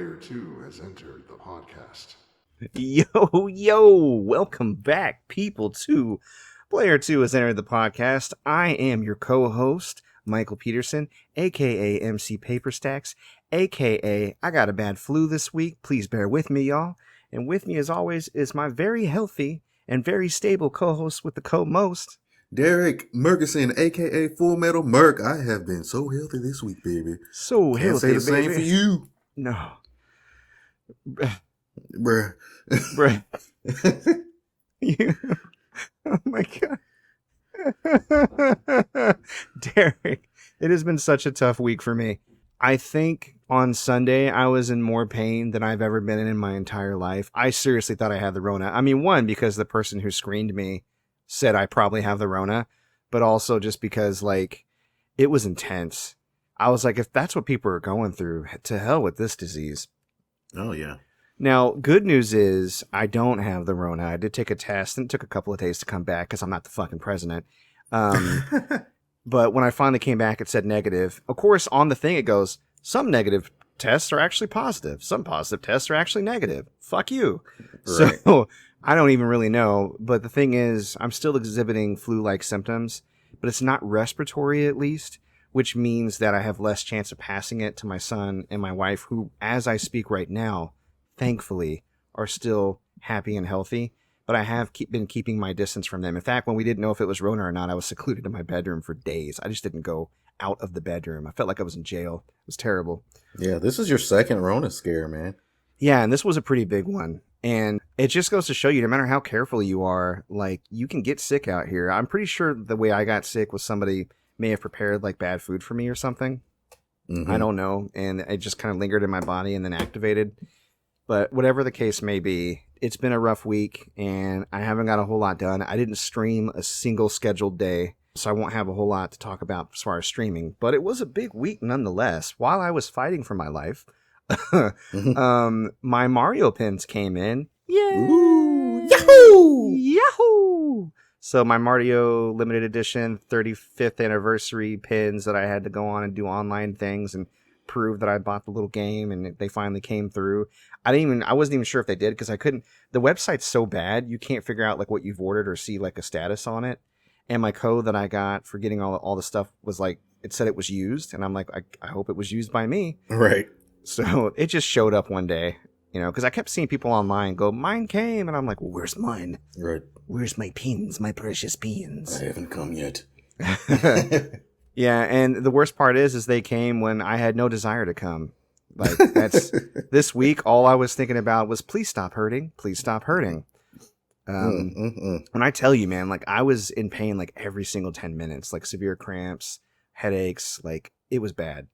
Player 2 has entered the podcast. Yo, welcome back, people, to Player 2 has entered the podcast. I am your co-host, Michael Peterson, a.k.a. MC Paperstacks, a.k.a. I got a bad flu this week. Please bear with me, y'all. And with me, as always, is my very healthy and very stable co-host with the co-most, Derrick Murkison, a.k.a. Full Metal Merc. I have been so healthy this week, baby. So Can't healthy, say the same baby. for you. No. Bruh. Oh my god. Derrick, it has been such a tough week for me. I think on Sunday I was in more pain than I've ever been in my entire life. I seriously thought I had the Rona. I mean, one, because the person who screened me said I probably have the Rona, but also just because, like, it was intense. I was like, if that's what people are going through, to hell with this disease. Oh, yeah. Now, good news is I don't have the Rona. I did take a test, and it took a couple of days to come back because I'm not the fucking president. But when I finally came back, it said negative. Of course, on the thing, it goes, some negative tests are actually positive. Some positive tests are actually negative. Fuck you. Right. So I don't even really know. But the thing is, I'm still exhibiting flu-like symptoms, but it's not respiratory at least, which means that I have less chance of passing it to my son and my wife, who, as I speak right now, thankfully, are still happy and healthy. But I have been keeping my distance from them. In fact, when we didn't know if it was Rona or not, I was secluded in my bedroom for days. I just didn't go out of the bedroom. I felt like I was in jail. It was terrible. Yeah, this is your second Rona scare, man. Yeah, and this was a pretty big one. And it just goes to show you, no matter how careful you are, like, you can get sick out here. I'm pretty sure the way I got sick was somebody may have prepared, like, bad food for me or something. Mm-hmm. I don't know. And it just kind of lingered in my body and then activated. But whatever the case may be, it's been a rough week, and I haven't got a whole lot done. I didn't stream a single scheduled day, so I won't have a whole lot to talk about as far as streaming. But it was a big week nonetheless. While I was fighting for my life, my Mario pins came in. Yay! Ooh, Yahoo! Yahoo! So my Mario limited edition 35th anniversary pins that I had to go on and do online things and prove that I bought the little game, and they finally came through. I wasn't even sure if they did, because I couldn't. The website's so bad, you can't figure out like what you've ordered or see like a status on it. And my code that I got for getting all the stuff was like, it said it was used, and I'm like, I hope it was used by me. Right. So it just showed up one day, you know, because I kept seeing people online go, mine came, and I'm like, well, where's mine? Right. Where's my pins, my precious pins? I haven't come yet. Yeah, and the worst part is they came when I had no desire to come. Like, that's this week, all I was thinking about was, please stop hurting. Please stop hurting. When I tell you, man, like, I was in pain like every single 10 minutes, like severe cramps, headaches, like, it was bad.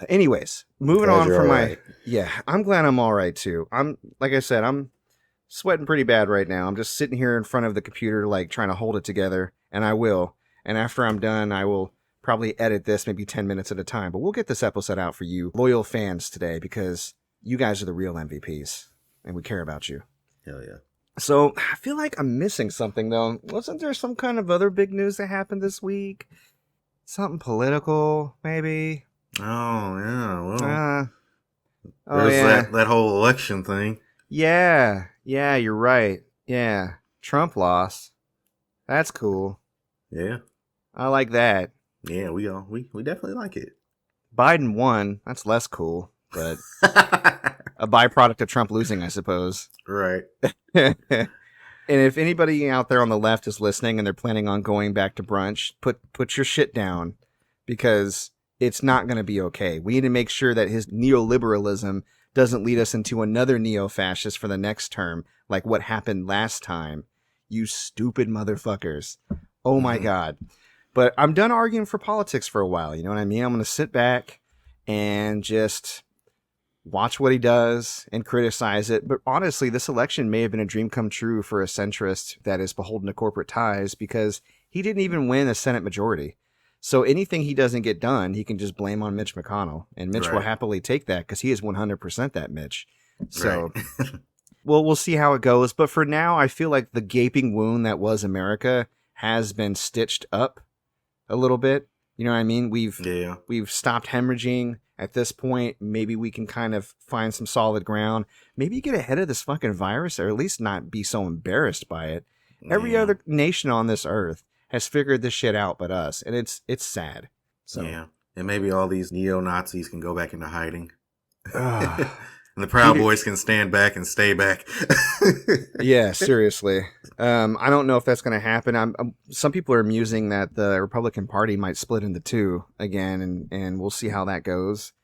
Anyways, moving on from right. Yeah, I'm glad I'm all right too. Like I said, I'm sweating pretty bad right now. I'm just sitting here in front of the computer, like, trying to hold it together, and I will. And after I'm done, I will probably edit this maybe 10 minutes at a time, but we'll get this episode out for you loyal fans today, because you guys are the real MVPs and we care about you. Hell yeah. So I feel like I'm missing something though. Wasn't there some kind of other big news that happened this week? Something maybe? Oh, yeah. Well, there's yeah. that whole election thing. Yeah, you're right. Yeah. Trump lost. That's cool. Yeah. I like that. Yeah, we definitely like it. Biden won. That's less cool, but a byproduct of Trump losing, I suppose. Right. And if anybody out there on the left is listening and they're planning on going back to brunch, put your shit down, because it's not going to be okay. We need to make sure that his neoliberalism doesn't lead us into another neo-fascist for the next term, like what happened last time. You stupid motherfuckers. Oh my God. But I'm done arguing for politics for a while. You know what I mean? I'm going to sit back and just watch what he does and criticize it. But honestly, this election may have been a dream come true for a centrist that is beholden to corporate ties, because he didn't even win a Senate majority. So anything he doesn't get done, he can just blame on Mitch McConnell. And Mitch will happily take that, because he is 100% that Mitch. So, well, we'll see how it goes. But for now, I feel like the gaping wound that was America has been stitched up a little bit. You know what I mean? We've stopped hemorrhaging. At this point, maybe we can kind of find some solid ground. Maybe get ahead of this fucking virus, or at least not be so embarrassed by it. Every other nation on this earth has figured this shit out but us, and it's sad. So yeah, and maybe all these neo-Nazis can go back into hiding. And the Proud Boys can stand back and stay back. Yeah, seriously. I don't know if that's going to happen. Some people are musing that the Republican Party might split into two again, and we'll see how that goes.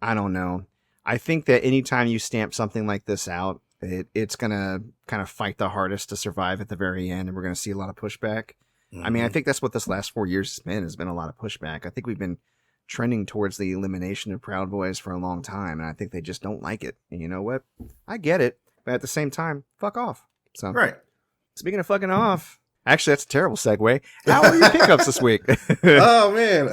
I don't know. I think that anytime you stamp something like this out, it's going to kind of fight the hardest to survive at the very end, and we're going to see a lot of pushback. I mean, I think that's what this last 4 years has been a lot of pushback. I think we've been trending towards the elimination of Proud Boys for a long time, and I think they just don't like it. And you know what? I get it, but at the same time, fuck off. So, right. Speaking of fucking off, actually, that's a terrible segue. How are your pickups this week? Oh man,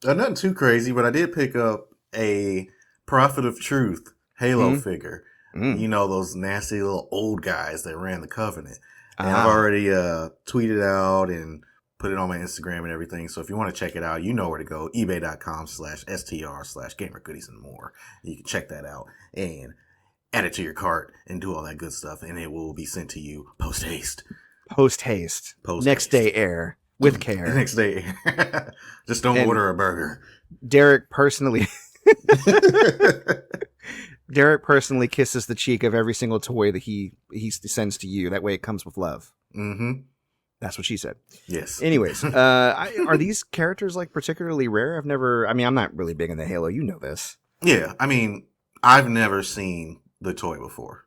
nothing too crazy, but I did pick up a Prophet of Truth Halo figure. You know, those nasty little old guys that ran the Covenant. And I've already tweeted out and put it on my Instagram and everything. So if you want to check it out, you know where to go. ebay.com/str/gamergoodies and more. You can check that out and add it to your cart and do all that good stuff. And it will be sent to you post haste. Next day air. With care. Next day air. Just don't order a burger. Derrick personally kisses the cheek of every single toy that he sends to you. That way it comes with love. Mm-hmm. That's what she said. Yes. Anyways, are these characters like particularly rare? I'm not really big into Halo. You know this. Yeah. I mean, I've never seen the toy before.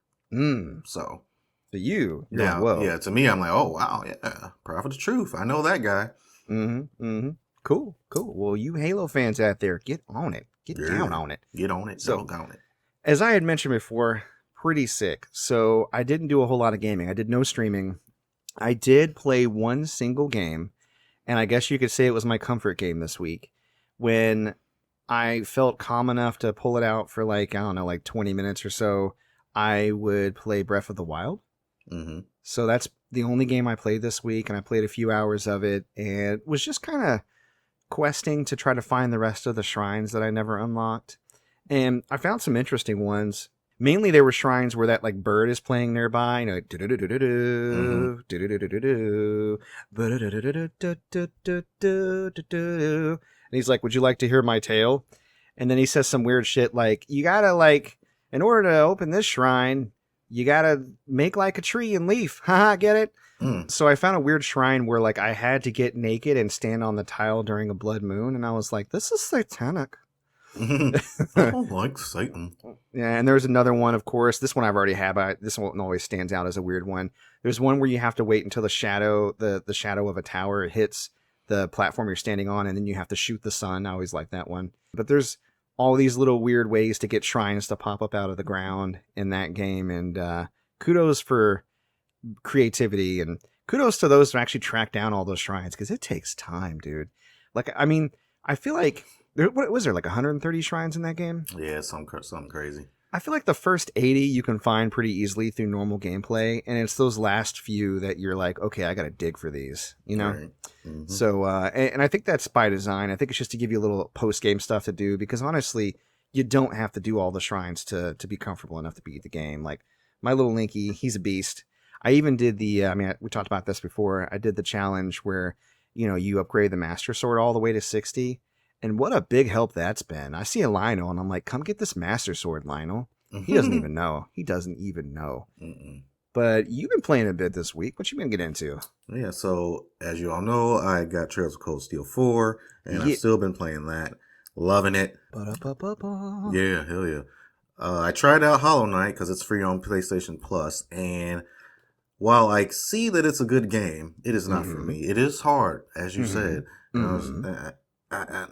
So you now, whoa. Yeah, to me, I'm like, oh wow, yeah, Prophet of Truth. I know that guy. Cool. Well, you Halo fans out there, get on it. Get down on it. Get on it. So, down on it. As I had mentioned before, pretty sick. So I didn't do a whole lot of gaming. I did no streaming. I did play one single game, and I guess you could say it was my comfort game this week. When I felt calm enough to pull it out for 20 minutes or so, I would play Breath of the Wild. So that's the only game I played this week, and I played a few hours of it, and was just kind of questing to try to find the rest of the shrines that I never unlocked. And I found some interesting ones. Mainly there were shrines where that bird is playing nearby, and he's like, "Would you like to hear my tale?" And then he says some weird shit like, "You gotta in order to open this shrine, you gotta make like a tree and leaf." Haha, get it? So I found a weird shrine where I had to get naked and stand on the tile during a blood moon, and I was like, "This is satanic." I don't like Satan. Yeah, and there's another one, of course. This one I've already had, but this one always stands out as a weird one. There's one where you have to wait until the shadow of a tower hits the platform you're standing on, and then you have to shoot the sun. I always like that one. But there's all these little weird ways to get shrines to pop up out of the ground in that game, and kudos for creativity, and kudos to those who actually track down all those shrines, because it takes time, dude. I feel like what was there 130 shrines in that game? Yeah, something crazy. I feel like the first 80 you can find pretty easily through normal gameplay, and it's those last few that you're like, okay, I gotta dig for these, you know? Right. So, and I think that's by design. I think it's just to give you a little post-game stuff to do, because honestly, you don't have to do all the shrines to be comfortable enough to beat the game. Like, my little Linky, he's a beast. I even did we talked about this before, I did the challenge where, you upgrade the Master Sword all the way to 60, and what a big help that's been. I see a Lionel, and I'm like, come get this Master Sword, Lionel. He doesn't even know. But you've been playing a bit this week. What you been getting into? Yeah, so as you all know, I got Trails of Cold Steel 4, and I've still been playing that. Loving it. Yeah, hell yeah. I tried out Hollow Knight because it's free on PlayStation Plus, and while I see that it's a good game, it is not for me. It is hard, as you said. No, I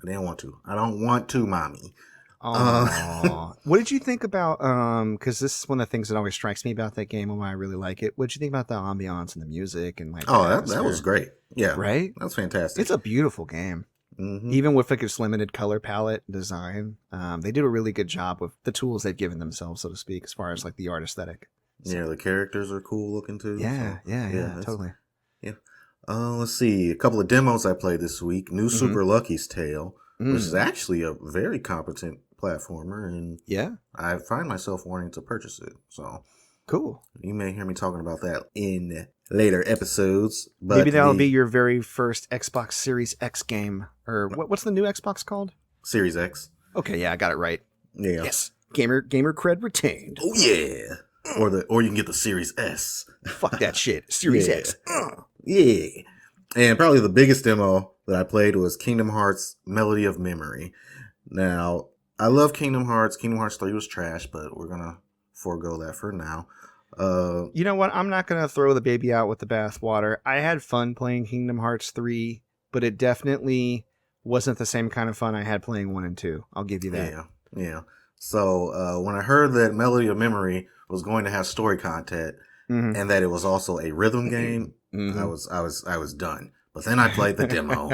didn't want to. I don't want to, mommy. What did you think about, because this is one of the things that always strikes me about that game and why I really like it. What did you think about the ambiance and the music? And that was great. Yeah. Right? That's fantastic. It's a beautiful game. Even with its limited color palette design, they did a really good job with the tools they've given themselves, so to speak, as far as the art aesthetic. So. Yeah, the characters are cool looking too. Yeah, totally. Yeah. Let's see. A couple of demos I played this week. New Super Lucky's Tale. which is actually a very competent platformer, and yeah, I find myself wanting to purchase it. So cool. you may hear me talking about that in later episodes. But maybe that'll be your very first Xbox Series X game, or what's the new Xbox called? Series X. Okay, yeah, I got it right. Yeah. Yes, gamer cred retained. Oh yeah. Or you can get the Series S. Fuck that shit. Series X. Yeah. And probably the biggest demo that I played was Kingdom Hearts Melody of Memory. Now, I love Kingdom Hearts. Kingdom Hearts 3 was trash, but we're going to forego that for now. You know what? I'm not going to throw the baby out with the bathwater. I had fun playing Kingdom Hearts 3, but it definitely wasn't the same kind of fun I had playing 1 and 2. I'll give you that. Yeah. So when I heard that Melody of Memory was going to have story content and that it was also a rhythm game, I was done. But then I played the demo.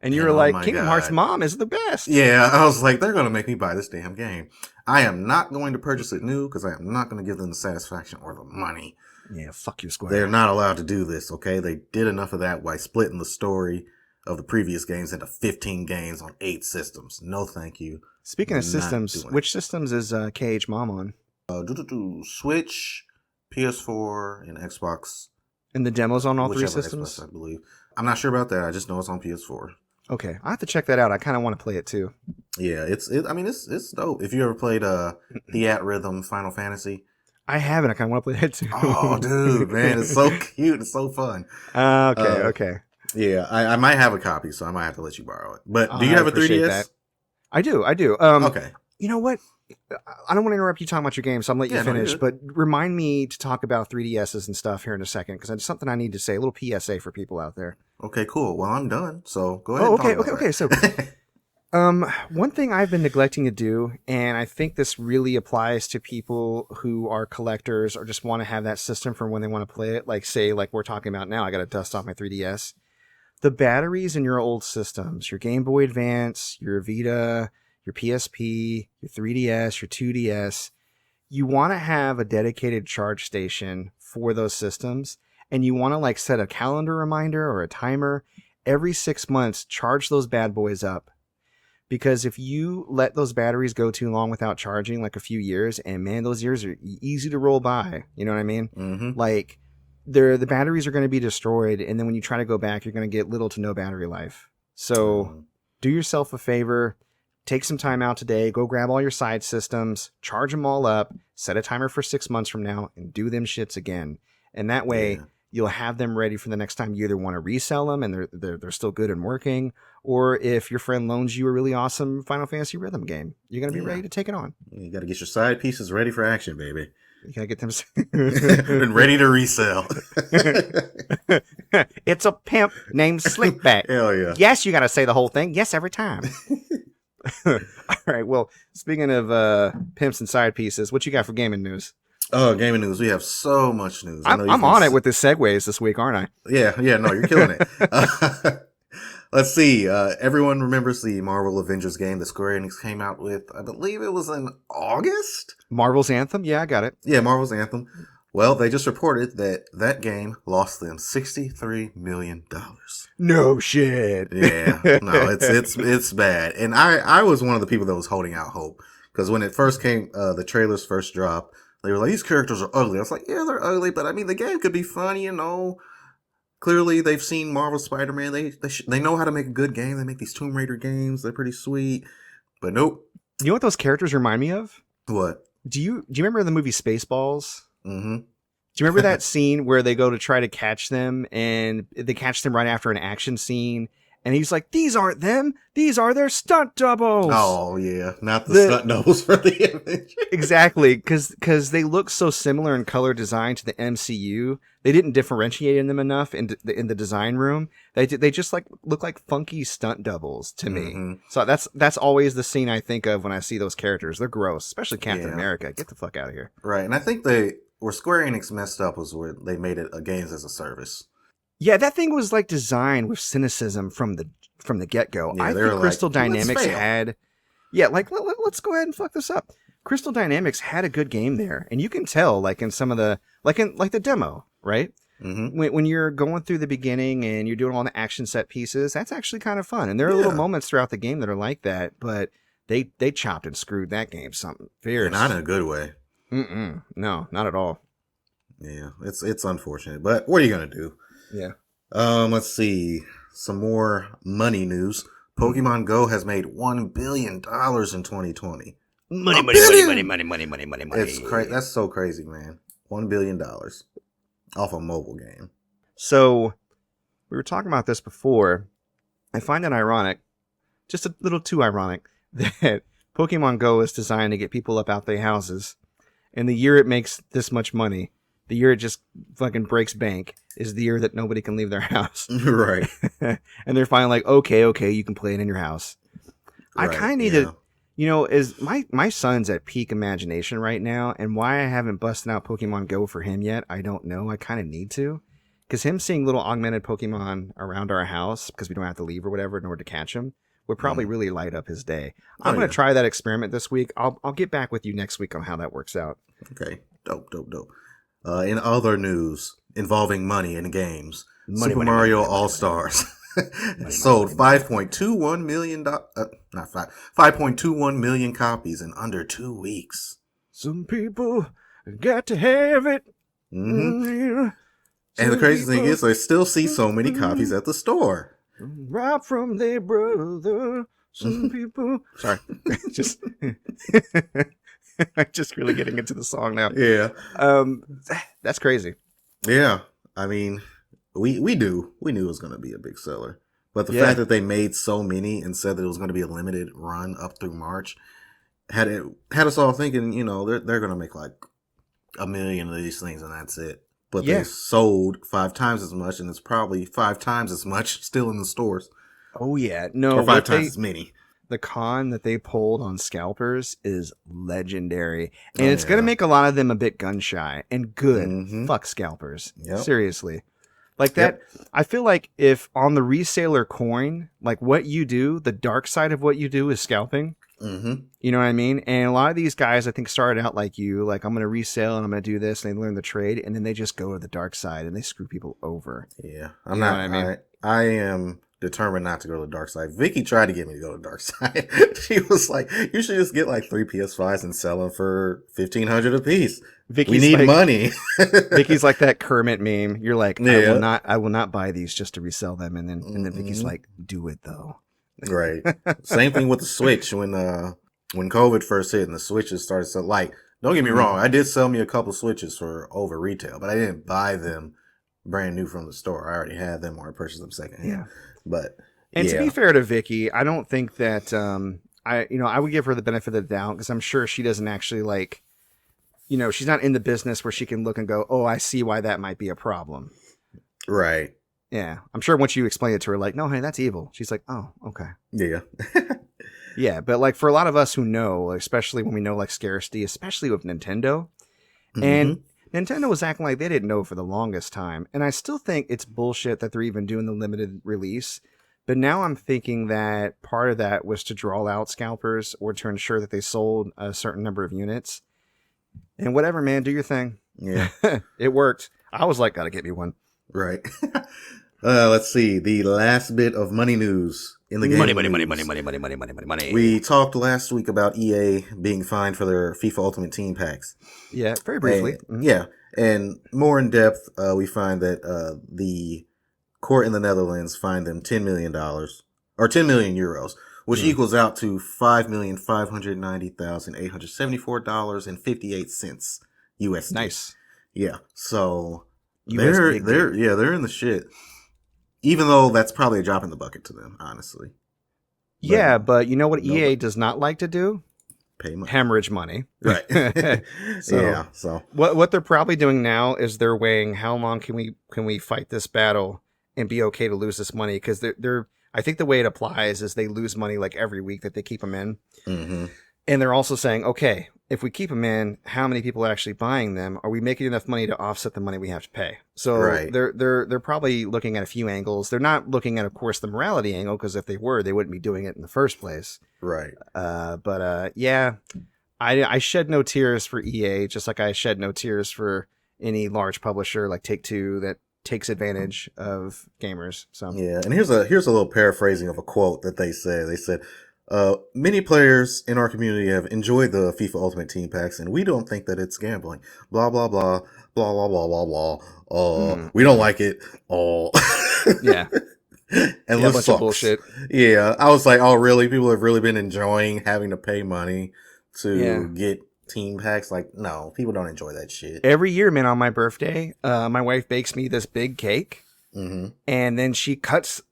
And you were like, Kingdom Hearts Mom is the best. Yeah, I was like, they're going to make me buy this damn game. I am not going to purchase it new because I am not going to give them the satisfaction or the money. Yeah, fuck you, Square. They're not allowed to do this, okay? They did enough of that by splitting the story of the previous games into 15 games on 8 systems. No, thank you. Speaking of systems, which systems is KH Mom on? Switch, PS4, and Xbox. And the demo's on all 3 systems? Xbox, I believe. I'm not sure about that. I just know it's on PS4. Okay, I have to check that out. I kind of want to play it too. Yeah, it's dope. If you ever played Theatrhythm Final Fantasy, I haven't. I kind of want to play that too. Oh, dude, man, it's so cute. It's so fun. Okay. Yeah, I might have a copy, so I might have to let you borrow it. But do you have a 3DS? That. I do. Okay. You know what? I don't want to interrupt you talking about your game, so I'm going to let you finish. But remind me to talk about 3DSs and stuff here in a second, because it's something I need to say. A little PSA for people out there. Okay, cool. Well, I'm done. So go ahead. Okay. So, one thing I've been neglecting to do, and I think this really applies to people who are collectors or just want to have that system for when they want to play it. Like we're talking about now, I got to dust off my 3DS. The batteries in your old systems, your Game Boy Advance, your Vita, your PSP, your 3DS, your 2DS, you want to have a dedicated charge station for those systems. And you want to set a calendar reminder or a timer every 6 months, charge those bad boys up. Because if you let those batteries go too long without charging, like a few years, and man, those years are easy to roll by. You know what I mean? Mm-hmm. The batteries are going to be destroyed. And then when you try to go back, you're going to get little to no battery life. So do yourself a favor. Take some time out today. Go grab all your side systems, charge them all up, set a timer for 6 months from now, and do them shits again. And that way, you'll have them ready for the next time you either want to resell them and they're still good and working, or if your friend loans you a really awesome Final Fantasy rhythm game, you're going to be ready to take it on. You got to get your side pieces ready for action, baby. You got to get them and ready to resell. It's a pimp named Slickback. Hell yeah. Yes, you got to say the whole thing. Yes, every time. All right. Well, speaking of pimps and side pieces, what you got for gaming news? Oh, gaming news. We have so much news. I'm on it with the segues this week, aren't I? Yeah. No, you're killing it. Let's see. Everyone remembers the Marvel Avengers game that Square Enix came out with. I believe it was in August? Marvel's Anthem? Yeah, I got it. Yeah, Marvel's Anthem. Well, they just reported that game lost them $63 million. No shit. Yeah. No, it's bad. And I was one of the people that was holding out hope. Because when it first came, the trailers first dropped, they were like, these characters are ugly. I was like, yeah, they're ugly, but I mean, the game could be fun, you know. Clearly, they've seen Marvel Spider-Man. They know how to make a good game. They make these Tomb Raider games. They're pretty sweet. But nope. You know what those characters remind me of? What? Do you remember the movie Spaceballs? Mm-hmm. Do you remember that scene where they go to try to catch them and they catch them right after an action scene? And he's like, these aren't them. These are their stunt doubles. Oh, yeah. Not the stunt doubles for the Avengers. Exactly. Because they look so similar in color design to the MCU. They didn't differentiate in them enough in the design room. They just look like funky stunt doubles to me. Mm-hmm. So that's always the scene I think of when I see those characters. They're gross, especially Captain America. Get the fuck out of here. Right. And I think where Square Enix messed up was where they made it a games as a service. Yeah, that thing was designed with cynicism from the get-go. Yeah, I think Crystal Dynamics had... Yeah, let's go ahead and fuck this up. Crystal Dynamics had a good game there. And you can tell, in some of the... Like the demo, right? When you're going through the beginning and you're doing all the action set pieces, that's actually kind of fun. And there are little moments throughout the game that are like that, but they chopped and screwed that game something fierce. Not in a good way. No, not at all. Yeah, it's unfortunate, but what are you gonna do? Yeah. Let's see. Some more money news. Pokemon Go has made $1 billion in 2020. Money. It's crazy. That's so crazy, man. $1 billion off a mobile game. So we were talking about this before. I find it ironic, just a little too ironic, that Pokemon Go is designed to get people up out their houses, and the year it makes this much money, the year it just fucking breaks bank, is the year that nobody can leave their house. Right. And they're finally like, okay, you can play it in your house. Right, I kind of need to, is my son's at peak imagination right now, and why I haven't busted out Pokemon Go for him yet, I don't know. I kind of need to. Because him seeing little augmented Pokemon around our house, because we don't have to leave or whatever in order to catch him, would probably really light up his day. I'm going to try that experiment this week. I'll get back with you next week on how that works out. Okay. Dope. In other news involving money in games, Super Mario All-Stars sold 5.21 million, not 5.21 million copies in under 2 weeks. Some people got to have it. And the crazy thing is, I still see so many copies at the store. Right from their brother. Some people. Sorry. I'm just really getting into the song now. Yeah. That's crazy. Yeah. I mean, we knew it was going to be a big seller. But the fact that they made so many and said that it was going to be a limited run up through March had us all thinking, they're going to make like 1 million of these things and that's it. But they sold 5 times as much, and it's probably 5 times as much still in the stores. Oh, yeah. No, or 5 times as many. The con that they pulled on scalpers is legendary. And it's going to make a lot of them a bit gun shy. And good. Fuck scalpers. Yep. Seriously. Like that, I feel like if on the reseller coin, like what you do, the dark side of what you do is scalping. You know what I mean? And a lot of these guys, I think, started out like you, like, I'm going to resell and I'm going to do this, and they learn the trade, and then they just go to the dark side and they screw people over. Yeah. I am determined not to go to the dark side. Vicky tried to get me to go to the dark side. She was like, you should just get like 3 PS5s and sell them for $1,500 a piece. We need money. Vicky's like that Kermit meme. You're like, I will not buy these just to resell them. And then Vicky's like, do it though. Right. Same thing with the Switch. When COVID first hit and the Switches started to, like, don't get me wrong, I did sell me a couple Switches for over retail, but I didn't buy them brand new from the store. I already had them or I purchased them secondhand. Yeah. But to be fair to Vicky, I don't think that I would give her the benefit of the doubt because I'm sure she doesn't actually like, she's not in the business where she can look and go, oh, I see why that might be a problem. Right. Yeah, I'm sure once you explain it to her, like, no, honey, that's evil. She's like, oh, okay. Yeah. Yeah, but like for a lot of us who know, especially when we know like scarcity, especially with Nintendo, and Nintendo was acting like they didn't know for the longest time. And I still think it's bullshit that they're even doing the limited release. But now I'm thinking that part of that was to draw out scalpers or to ensure that they sold a certain number of units. And whatever, man, do your thing. Yeah. It worked. I was like, gotta get me one. Right. Let's see. The last bit of money news in the game. Money. We talked last week about EA being fined for their FIFA Ultimate Team packs. Yeah, very briefly. Yeah. And more in depth, we find that the court in the Netherlands fined them $10 million, or 10 million euros, which equals out to $5,590,874.58 USD. Nice. Yeah. So they're in the shit. Even though that's probably a drop in the bucket to them, honestly. But you know what EA does not like to do? Pay money. Hemorrhage money. Right. So what they're probably doing now is they're weighing how long can we fight this battle and be okay to lose this money, because they're I think the way it applies is they lose money like every week that they keep them in. And they're also saying, okay, if we keep them in, how many people are actually buying them? Are we making enough money to offset the money we have to pay? So they're probably looking at a few angles. They're not looking at, of course, the morality angle, because if they were, they wouldn't be doing it in the first place. Right. I shed no tears for EA, just like I shed no tears for any large publisher like Take-Two that takes advantage of gamers. So yeah, and here's a little paraphrasing of a quote that they said. They said, many players in our community have enjoyed the FIFA Ultimate Team Packs, and we don't think that it's gambling. Blah blah blah blah blah blah blah blah. We don't like it. Yeah. And A bunch of bullshit. Yeah, I was like, oh really? People have really been enjoying having to pay money to get team packs? Like, no, people don't enjoy that shit. Every year, man, on my birthday, my wife bakes me this big cake, and then she cuts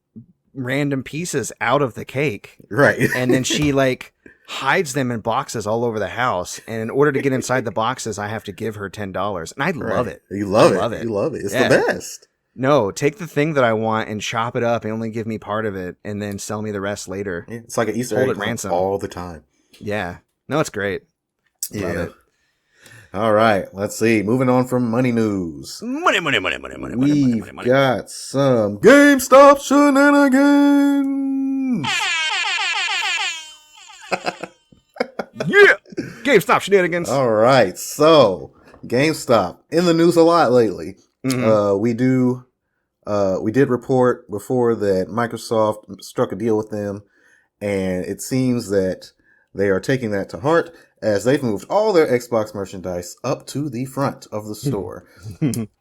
random pieces out of the cake, right? And then she like hides them in boxes all over the house. And in order to get inside the boxes, I have to give her $10, and I love it. You love it. You love it. It's the best. No, take the thing that I want and chop it up and only give me part of it and then sell me the rest later. Yeah, it's like an Easter egg ransom all the time. Yeah. No, it's great. Love it. All right. Let's see. Moving on from money news. Money. We've got some GameStop Shenanigans. Yeah. GameStop Shenanigans. All right. So, GameStop in the news a lot lately. We did report before that Microsoft struck a deal with them, and it seems that they are taking that to heart as they've moved all their Xbox merchandise up to the front of the store,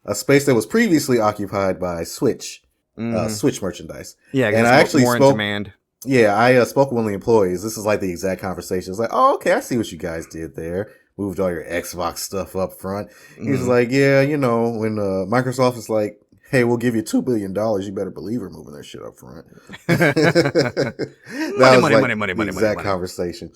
a space that was previously occupied by Switch merchandise. Yeah, and I actually spoke. In demand. Yeah, I spoke with one of the employees. This is like the exact conversation. It's like, oh, okay, I see what you guys did there. Moved all your Xbox stuff up front. He's like, yeah, you know, when Microsoft is like, hey, we'll give you $2 billion, you better believe we're moving their shit up front. Money. Exact conversation.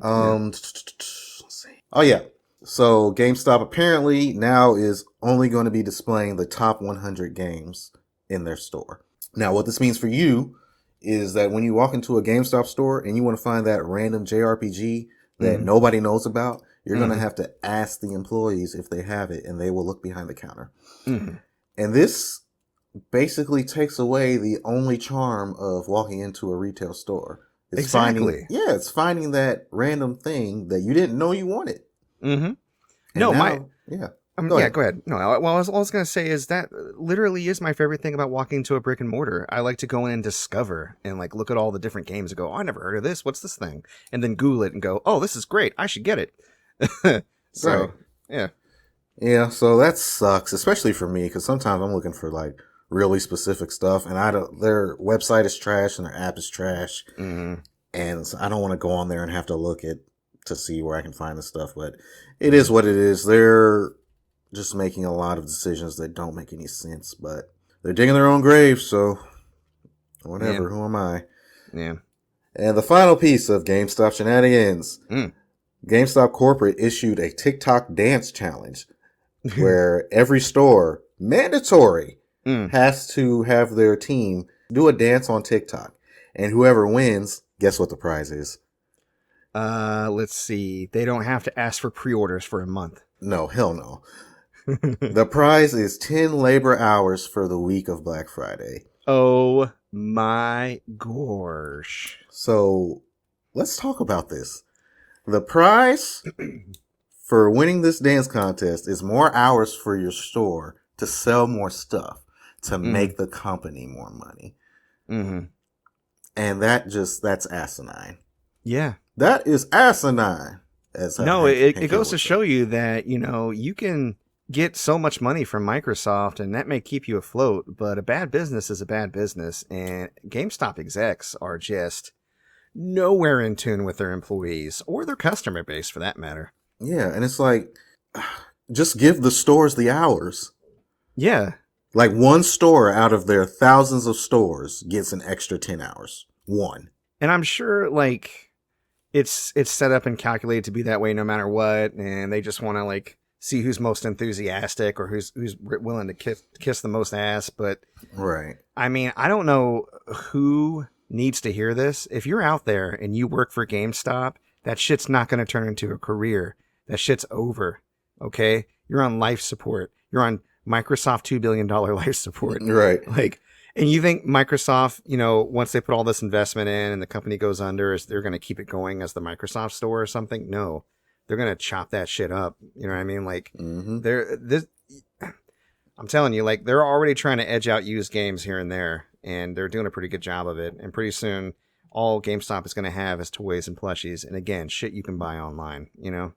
Let's see. Oh, yeah. So GameStop apparently now is only going to be displaying the top 100 games in their store. Now, what this means for you is that when you walk into a GameStop store and you want to find that random JRPG that nobody knows about, you're going to have to ask the employees if they have it, and they will look behind the counter. And this basically takes away the only charm of walking into a retail store. It's finding that random thing that you didn't know you wanted. Go ahead. No, all I was going to say is that literally is my favorite thing about walking to a brick and mortar. I like to go in and discover and like look at all the different games and go, oh, I never heard of this. What's this thing? And then Google it and go, oh, this is great. I should get it. So, right. Yeah. So that sucks, especially for me, because sometimes I'm looking for like really specific stuff, and their website is trash and their app is trash, and so I don't want to go on there and have to look to see where I can find the stuff. But it is what it is. They're just making a lot of decisions that don't make any sense, but they're digging their own grave. So whatever. Yeah. Who am I? Yeah. And the final piece of GameStop Shenanigans. GameStop Corporate issued a TikTok dance challenge where every store, mandatory, has to have their team do a dance on TikTok. And whoever wins, guess what the prize is? Let's see. They don't have to ask for pre-orders for a month. No, hell no. The prize is 10 labor hours for the week of Black Friday. Oh my gosh. So let's talk about this. The prize for winning this dance contest is more hours for your store to sell more stuff, to make the company more money. And that's asinine. Yeah. That is asinine. It goes to show you that, you know, you can get so much money from Microsoft and that may keep you afloat, but a bad business is a bad business. And GameStop execs are just nowhere in tune with their employees or their customer base for that matter. Yeah. And it's like, just give the stores the hours. Yeah. Like one store out of their thousands of stores gets an extra 10 hours. One. And I'm sure like it's set up and calculated to be that way no matter what. And they just want to like see who's most enthusiastic or who's willing to kiss the most ass. But right. I mean, I don't know who needs to hear this. If you're out there and you work for GameStop, that shit's not going to turn into a career. That shit's over. Okay. You're on life support. You're on Microsoft $2 billion life support. Right. Like, and you think Microsoft, you know, once they put all this investment in and the company goes under, they're going to keep it going as the Microsoft store or something? No, they're going to chop that shit up. You know what I mean? Like I'm telling you, like, they're already trying to edge out used games here and there, and they're doing a pretty good job of it. And pretty soon, all GameStop is going to have is toys and plushies, and again, shit you can buy online, you know?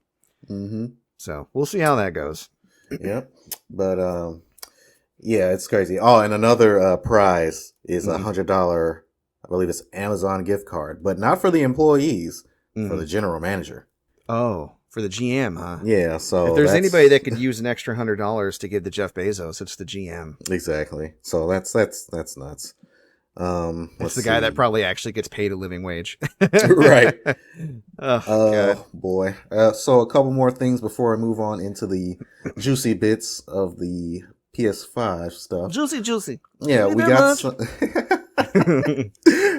Mm-hmm. So we'll see how that goes. Yep. But, yeah, it's crazy. Oh, and another prize is $100, I believe it's Amazon gift card, but not for the employees, for the general manager. Oh, for the GM, huh? Yeah, so if there's anybody that could use an extra $100 to give to Jeff Bezos, it's the GM. Exactly. So that's nuts. It's the guy that probably actually gets paid a living wage. Right. God. Boy. So a couple more things before I move on into the juicy bits of the PS5 stuff. Juicy. Yeah, we got some.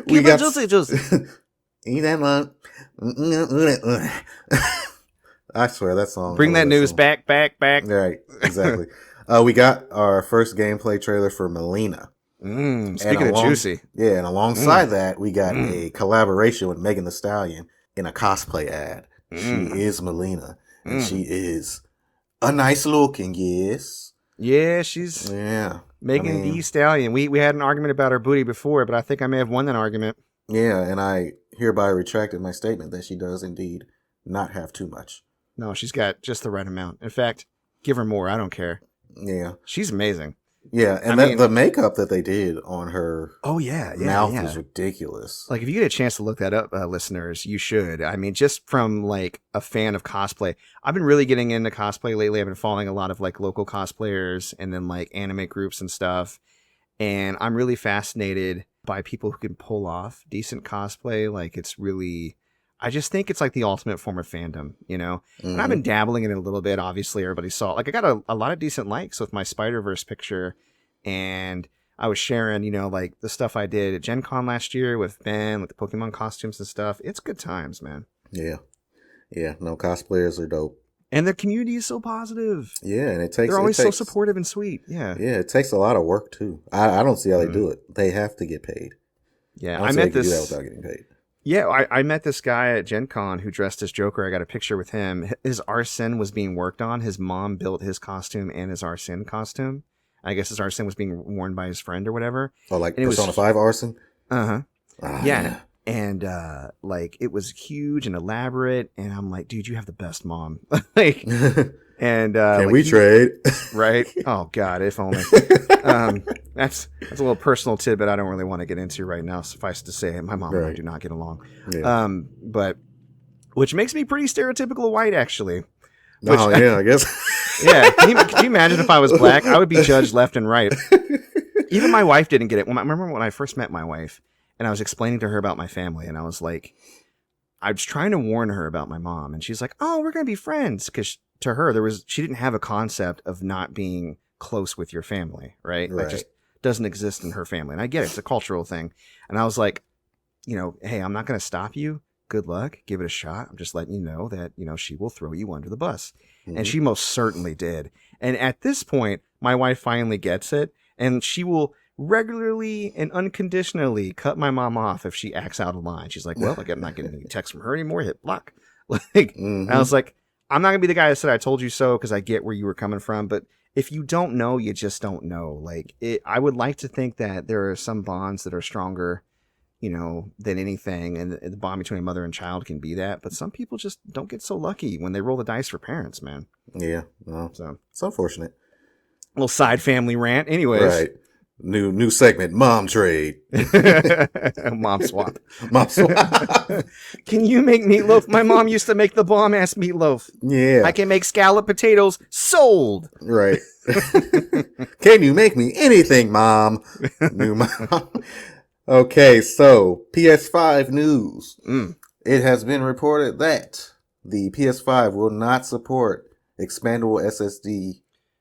We got juicy. Eat that lunch. I swear that song. Bring that news back. Right, exactly. We got our first gameplay trailer for Melina. Speaking of juicy. Yeah, and alongside that, we got a collaboration with Megan Thee Stallion in a cosplay ad. She is Melina, and she is a nice looking, yes. Yeah, she's Megan Thee Stallion. We had an argument about her booty before, but I think I may have won that argument. Yeah, and I hereby retracted my statement that she does indeed not have too much. No, she's got just the right amount. In fact, give her more. I don't care. Yeah. She's amazing. Yeah, and the makeup that they did on her mouth is ridiculous. Like, if you get a chance to look that up, listeners, you should. I mean, just from, like, a fan of cosplay. I've been really getting into cosplay lately. I've been following a lot of, like, local cosplayers and then, like, anime groups and stuff. And I'm really fascinated by people who can pull off decent cosplay. Like, it's really... I just think it's like the ultimate form of fandom, you know? And I've been dabbling in it a little bit. Obviously, everybody saw it. Like, I got a lot of decent likes with my Spider-Verse picture. And I was sharing, you know, like the stuff I did at Gen Con last year with Ben, with the Pokemon costumes and stuff. It's good times, man. Yeah. Yeah. No, cosplayers are dope. And the community is so positive. Yeah. And they're always so supportive and sweet. Yeah. Yeah. It takes a lot of work, too. I don't see how they do it. They have to get paid. Yeah. I met this. Do that without getting paid. Yeah, I met this guy at Gen Con who dressed as Joker. I got a picture with him. His Arsene was being worked on. His mom built his costume and his Arsene costume. I guess his Arsene was being worn by his friend or whatever. Oh, like Persona 5 Arsene? Uh-huh. Yeah. And, like, it was huge and elaborate. And I'm like, dude, you have the best mom. Like, and, can like, we trade? Right? Oh, God, if only. That's a little personal tidbit I don't really want to get into right now. Suffice to say, my mom and I do not get along. Yeah. But, which makes me pretty stereotypical white, actually. Oh, yeah, I guess. Yeah. Can you imagine if I was black? I would be judged left and right. Even my wife didn't get it. I remember when I first met my wife and I was explaining to her about my family and I was like, I was trying to warn her about my mom and she's like, oh, we're going to be friends. Because to her, she didn't have a concept of not being close with your family, right? That just doesn't exist in her family. And I get it. It's a cultural thing. And I was like, you know, hey, I'm not going to stop you. Good luck. Give it a shot. I'm just letting you know that, you know, she will throw you under the bus. And she most certainly did. And at this point, my wife finally gets it. And she will regularly and unconditionally cut my mom off if she acts out of line. She's like, well, I'm not getting any text from her anymore. Hit block. Like, I was like, I'm not going to be the guy that said I told you so because I get where you were coming from. But if you don't know, you just don't know. Like, I would like to think that there are some bonds that are stronger, you know, than anything. And the bond between a mother and child can be that. But some people just don't get so lucky when they roll the dice for parents, man. Yeah. Well, so it's unfortunate. Little side family rant. Anyways. Right. New segment, mom trade. Mom swap. Mom swap. Can you make meatloaf? My mom used to make the bomb-ass meatloaf. Yeah. I can make scallop potatoes. Sold. Right. Can you make me anything, Mom? New mom. Okay, so PS5 news. It has been reported that the PS5 will not support expandable SSD.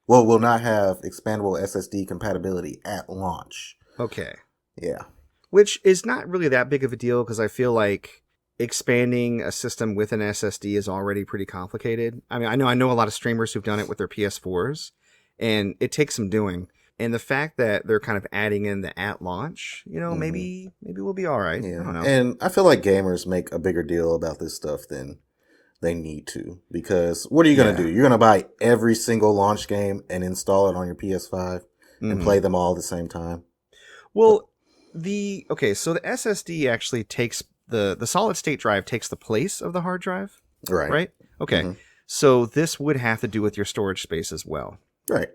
Well, will not have expandable SSD compatibility at launch. Okay. Yeah. Which is not really that big of a deal because I feel like expanding a system with an SSD is already pretty complicated. I mean, I know a lot of streamers who've done it with their PS4s, and it takes some doing. And the fact that they're kind of adding in the at launch, you know, maybe we'll be all right. Yeah. I don't know. And I feel like gamers make a bigger deal about this stuff than they need to. Because what are you going to do? You're going to buy every single launch game and install it on your PS5 and play them all at the same time? Well, so the SSD actually takes the solid state drive takes the place of the hard drive. Right? Okay. So this would have to do with your storage space as well. Right.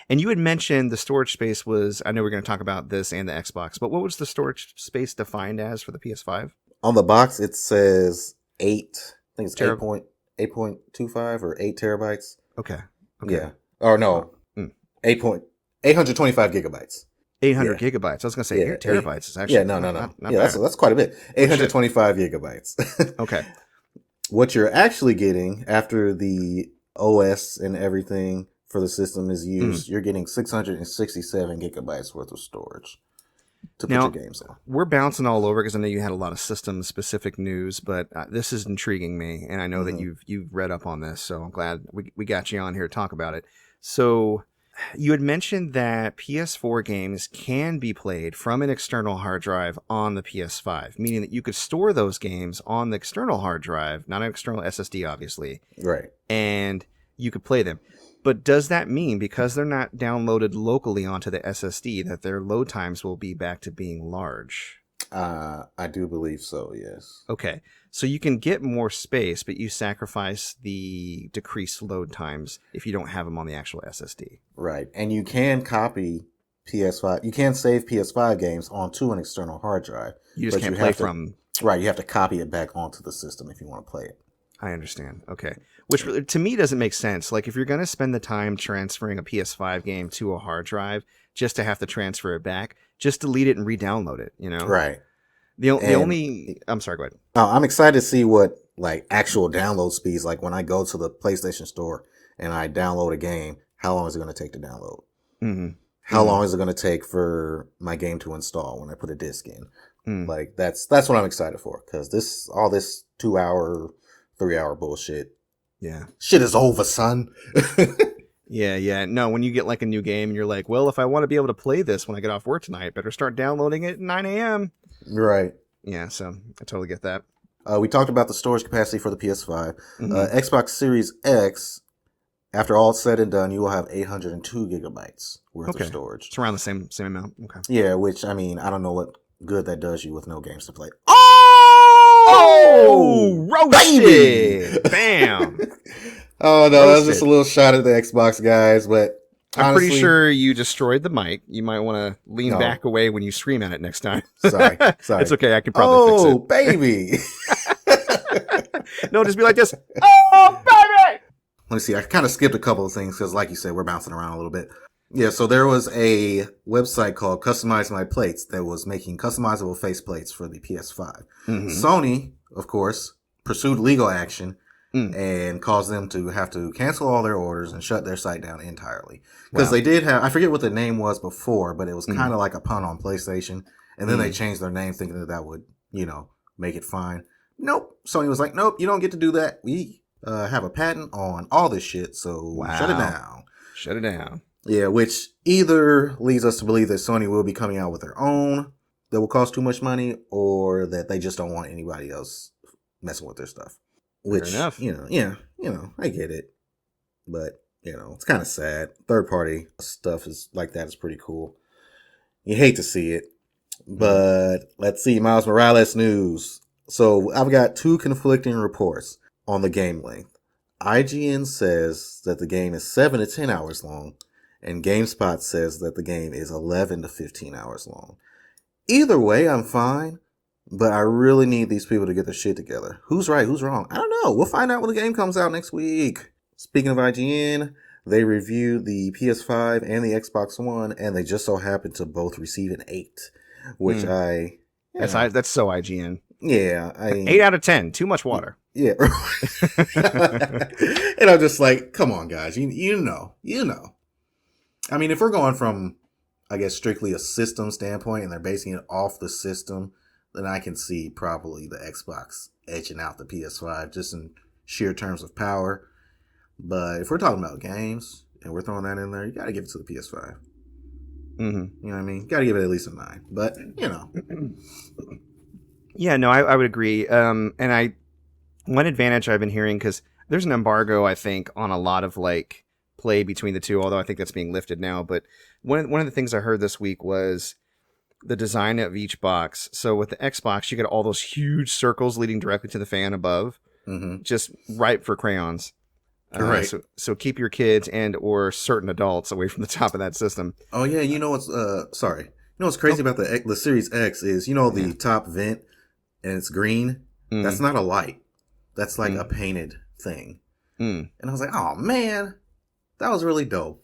And you had mentioned the storage space was, I know we're going to talk about this and the Xbox, but what was the storage space defined as for the PS5? On the box, it says 8, I think it's 8.25 or 8 terabytes. Okay. Yeah. Or no, 825 gigabytes. 800 gigabytes. I was going to say 8 terabytes is actually no. Not That's quite a bit. 825 gigabytes. Okay. What you're actually getting after the OS and everything for the system is used, you're getting 667 gigabytes worth of storage to put your games on. We're bouncing all over because I know you had a lot of system-specific news, but this is intriguing me, and I know that you've read up on this, so I'm glad we got you on here to talk about it. So you had mentioned that PS4 games can be played from an external hard drive on the PS5, meaning that you could store those games on the external hard drive, not an external SSD, obviously. Right. And you could play them. But does that mean, because they're not downloaded locally onto the SSD, that their load times will be back to being large? I do believe so, yes. Okay. So you can get more space, but you sacrifice the decreased load times if you don't have them on the actual SSD. Right. And you can copy PS5. You can save PS5 games onto an external hard drive. You just can't play from... Right. You have to copy it back onto the system if you want to play it. I understand. Okay. Which to me doesn't make sense. Like if you're going to spend the time transferring a PS5 game to a hard drive just to have to transfer it back, just delete it and re-download it, you know? Right. I'm sorry, go ahead. I'm excited to see what like actual download speeds, like when I go to the PlayStation store and I download a game, how long is it going to take to download? How long is it going to take for my game to install when I put a disc in? Like that's what I'm excited for, because all this 2-hour, 3-hour bullshit. Yeah. Shit is over, son. Yeah. No, when you get like a new game and you're like, well, if I want to be able to play this when I get off work tonight, better start downloading it at 9 a.m. Right. Yeah, so I totally get that. We talked about the storage capacity for the PS5. Xbox Series X, after all said and done, you will have 802 gigabytes worth of storage. It's around the same amount. Okay. Yeah, which, I mean, I don't know what good that does you with no games to play. Oh, roasted! Bam! Oh, no, that was just a little shot at the Xbox guys, but I'm honestly, pretty sure you destroyed the mic. You might want to lean back away when you scream at it next time. Sorry. It's okay. I can probably fix it. Oh, baby! No, just be like this. Oh, baby! Let me see. I kind of skipped a couple of things because, like you said, we're bouncing around a little bit. Yeah, so there was a website called Customize My Plates that was making customizable faceplates for the PS5. Sony, of course, pursued legal action and caused them to have to cancel all their orders and shut their site down entirely. Because they did have, I forget what the name was before, but it was kind of like a pun on PlayStation. And then they changed their name thinking that would, make it fine. Nope. Sony was like, nope, you don't get to do that. We have a patent on all this shit, so shut it down. Shut it down. Yeah, which either leads us to believe that Sony will be coming out with their own that will cost too much money, or that they just don't want anybody else messing with their stuff. Which, fair enough. I get it. But, it's kind of sad. Third party stuff is like that is pretty cool. You hate to see it. But let's see, Miles Morales news. So I've got two conflicting reports on the game length. IGN says that the game is 7 to 10 hours long, and GameSpot says that the game is 11 to 15 hours long. Either way, I'm fine, but I really need these people to get their shit together. Who's right? Who's wrong? I don't know. We'll find out when the game comes out next week. Speaking of IGN, they reviewed the PS5 and the Xbox One, and they just so happened to both receive an 8, which That's so IGN. Yeah. 8 out of 10. Too much water. Yeah. And I'm just like, come on, guys. You know. I mean, if we're going from, I guess, strictly a system standpoint and they're basing it off the system, then I can see probably the Xbox edging out the PS5 just in sheer terms of power. But if we're talking about games and we're throwing that in there, you got to give it to the PS5. You know what I mean? Got to give it at least a 9. But, Yeah, no, I would agree. And one advantage I've been hearing, because there's an embargo, I think, on a lot of like play between the two, although I think that's being lifted now. But one of the things I heard this week was the design of each box. So with the Xbox, you get all those huge circles leading directly to the fan above, just ripe for crayons. Right. So keep your kids and or certain adults away from the top of that system. Oh yeah, you know what's sorry. You know what's crazy about the Series X is the top vent and it's green. That's not a light. That's like a painted thing. And I was like, oh man, that was really dope.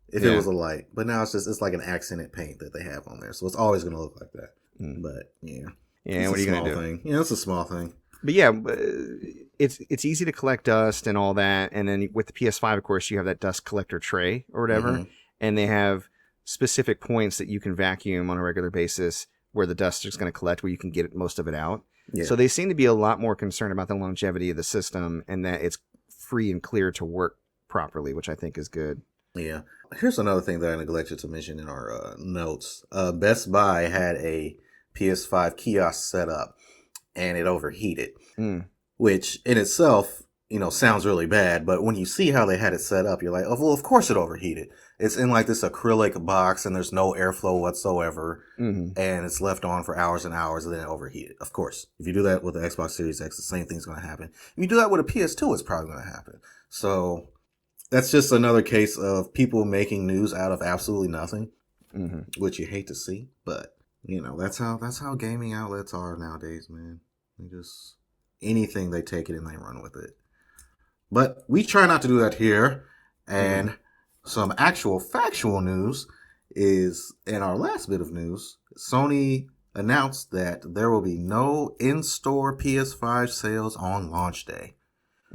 If it was a light, but now it's like an accented paint that they have on there, so it's always going to look like that. But yeah. What are you going to do? Thing. Yeah, it's a small thing. But yeah, it's easy to collect dust and all that, and then with the PS5, of course, you have that dust collector tray or whatever, and they have specific points that you can vacuum on a regular basis where the dust is going to collect, where you can get most of it out. Yeah. So they seem to be a lot more concerned about the longevity of the system and that it's free and clear to work properly, which I think is good. Yeah. Here's another thing that I neglected to mention in our notes. Best Buy had a PS5 kiosk set up and it overheated, which in itself, sounds really bad. But when you see how they had it set up, you're like, oh, well, of course it overheated. It's in like this acrylic box and there's no airflow whatsoever. And it's left on for hours and hours and then it overheated. Of course, if you do that with the Xbox Series X, the same thing's going to happen. If you do that with a PS2, it's probably going to happen. So that's just another case of people making news out of absolutely nothing, which you hate to see. But that's how gaming outlets are nowadays, man. They just anything they take it and they run with it. But we try not to do that here. And some actual factual news is in our last bit of news. Sony announced that there will be no in-store PS5 sales on launch day.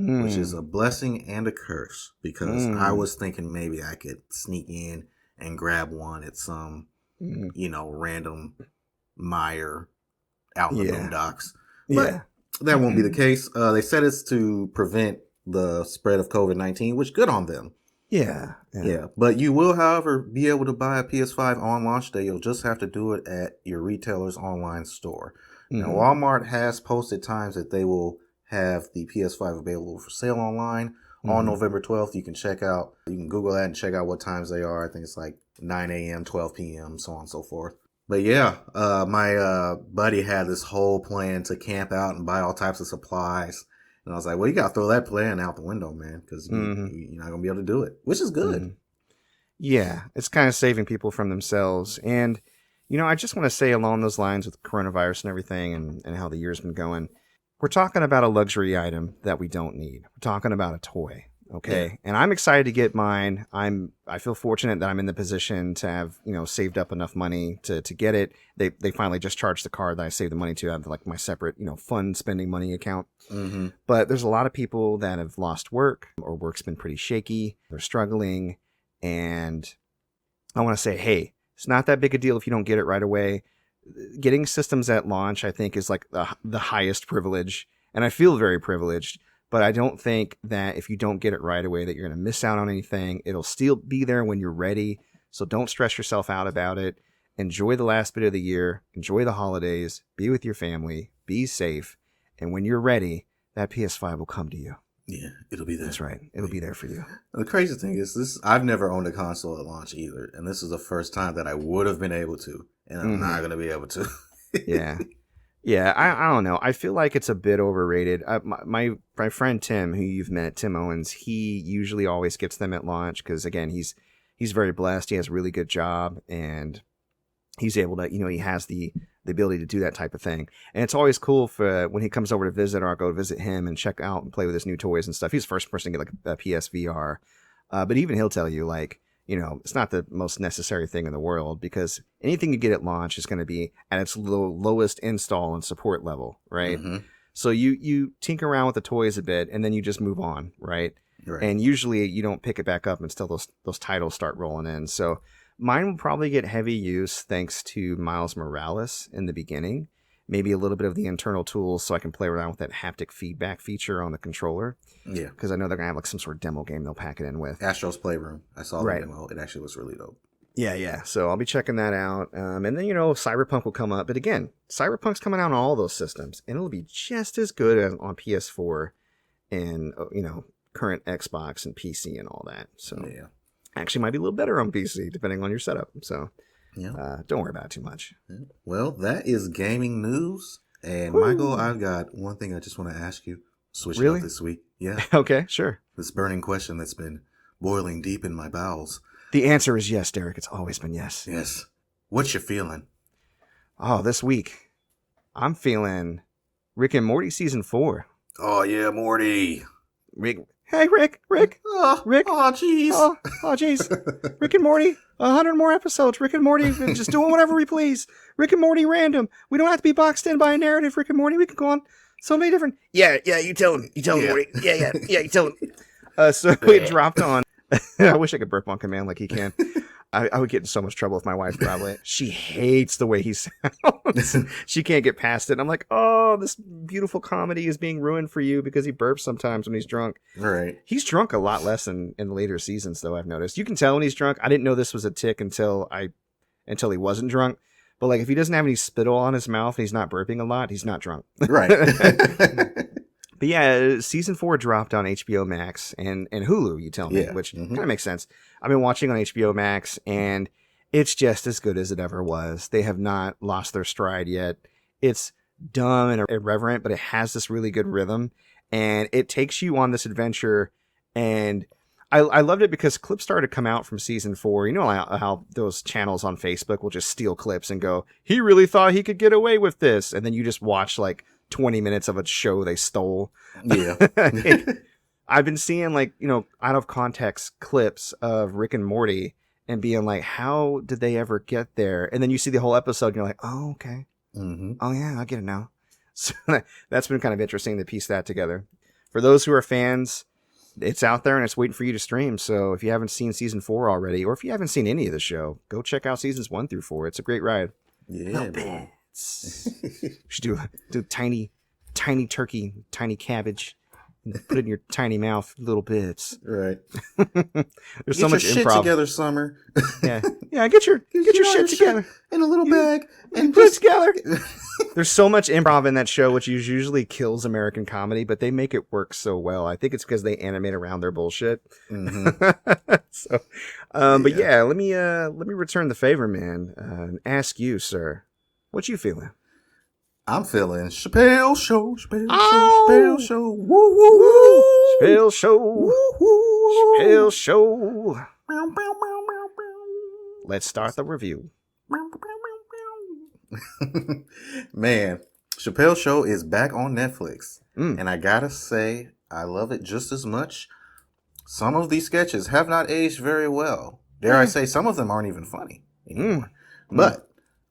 Which is a blessing and a curse because I was thinking maybe I could sneak in and grab one at some, random Meijer out in the boondocks. But that won't be the case. They said it's to prevent the spread of COVID-19, which good on them. Yeah. But you will, however, be able to buy a PS5 on launch day. You'll just have to do it at your retailer's online store. Now, Walmart has posted times that they will have the PS5 available for sale online on November 12th. You can Google that and check out what times they are. I think it's like 9 a.m., 12 p.m., so on and so forth. But yeah, my buddy had this whole plan to camp out and buy all types of supplies. And I was like, well, you got to throw that plan out the window, man, because you're not going to be able to do it, which is good. Yeah, it's kind of saving people from themselves. And, I just want to say along those lines with coronavirus and everything and how the year's been going, we're talking about a luxury item that we don't need. We're talking about a toy, okay? Yeah. And I'm excited to get mine. I feel fortunate that I'm in the position to have, saved up enough money to get it. They finally just charged the card that I saved the money to. I have like my separate, fun spending money account. But there's a lot of people that have lost work or work's been pretty shaky. They're struggling. And I want to say, hey, it's not that big a deal if you don't get it right away. Getting systems at launch, I think, is like the highest privilege. And I feel very privileged, but I don't think that if you don't get it right away that you're going to miss out on anything. It'll still be there when you're ready. So don't stress yourself out about it. Enjoy the last bit of the year. Enjoy the holidays. Be with your family. Be safe. And when you're ready, that PS5 will come to you. Yeah, it'll be there. That's right. It'll be there for you. The crazy thing is I've never owned a console at launch either. And this is the first time that I would have been able to. And I'm not going to be able to. Yeah, I don't know. I feel like it's a bit overrated. My friend Tim, who you've met, Tim Owens, he usually always gets them at launch because, again, he's very blessed. He has a really good job, and he's able to, he has the ability to do that type of thing. And it's always cool for when he comes over to visit, or I'll go visit him and check out and play with his new toys and stuff. He's the first person to get like a PSVR. But even he'll tell you, like, it's not the most necessary thing in the world because anything you get at launch is going to be at its lowest install and support level, right? So you tinker around with the toys a bit and then you just move on, right? And usually you don't pick it back up until those titles start rolling in. So mine will probably get heavy use thanks to Miles Morales in the beginning. Maybe a little bit of the internal tools so I can play around with that haptic feedback feature on the controller. Yeah. Because I know they're going to have like some sort of demo game they'll pack it in with. Astro's Playroom. I saw the demo. It actually was really dope. Yeah. So I'll be checking that out. And then, Cyberpunk will come up. But again, Cyberpunk's coming out on all those systems. And it'll be just as good as on PS4 and, current Xbox and PC and all that. So Yeah. actually might be a little better on PC, depending on your setup. So Yeah. don't worry about it too much. Well, that is gaming news. And Woo. Michael, I've got one thing I just want to ask you. Switch it Really? up this week. Yeah. Okay, sure. This burning question that's been boiling deep in my bowels. The answer is yes, Derek. It's always been yes. Yes. What you feeling? Oh, this week, I'm feeling Rick and Morty season 4. Oh, yeah, Morty. Rick. Hey, Rick. Rick. Oh, Rick. Oh, jeez. Oh, jeez. Rick and Morty. 100 more episodes. Rick and Morty just doing whatever we please. Rick and Morty random. We don't have to be boxed in by a narrative. Rick and Morty. We can go on so many different. Yeah. You tell him. You tell him, Morty. Yeah. You tell him. So it dropped on. I wish I could burp on command like he can. I would get in so much trouble with my wife, probably. She hates the way he sounds. She can't get past it. And I'm like, oh, this beautiful comedy is being ruined for you because he burps sometimes when he's drunk. Right. He's drunk a lot less in later seasons, though, I've noticed. You can tell when he's drunk. I didn't know this was a tick until he wasn't drunk. But like, if he doesn't have any spittle on his mouth and he's not burping a lot, he's not drunk. Right. But yeah, season 4 dropped on HBO Max and Hulu, you tell me, which kind of makes sense. I've been watching on HBO Max, and it's just as good as it ever was. They have not lost their stride yet. It's dumb and irreverent, but it has this really good rhythm, and it takes you on this adventure. And I loved it because clips started to come out from season 4. You know how those channels on Facebook will just steal clips and go, he really thought he could get away with this. And then you just watch like 20 minutes of a show they stole. Yeah. I've been seeing out of context clips of Rick and Morty and being like, how did they ever get there? And then you see the whole episode and you're like, oh, okay. Mm-hmm. Oh yeah, I get it now. So that's been kind of interesting to piece that together. For those who are fans, it's out there and it's waiting for you to stream. So if you haven't seen season 4 already, or if you haven't seen any of the show, go check out seasons 1 through 4. It's a great ride. Yeah. You should do tiny turkey, tiny cabbage, and put it in your tiny mouth, little bits. Right. There's so much your shit improv together, Summer. Yeah. Get your shit together in a little bag and put it together. There's so much improv in that show, which usually kills American comedy, but they make it work so well. I think it's because they animate around their bullshit. Mm-hmm. So, but yeah, let me return the favor, man, and ask you, sir, what you feeling? I'm feeling Chappelle Show, Oh! Chappelle Show, woo woo woo, Chappelle Show, woo woo, Chappelle Show. Bow, bow, bow, bow, bow. Let's start the review. Man, Chappelle Show is back on Netflix, Mm. and I gotta say, I love it just as much. Some of these sketches have not aged very well. Dare I say, some of them aren't even funny anymore. But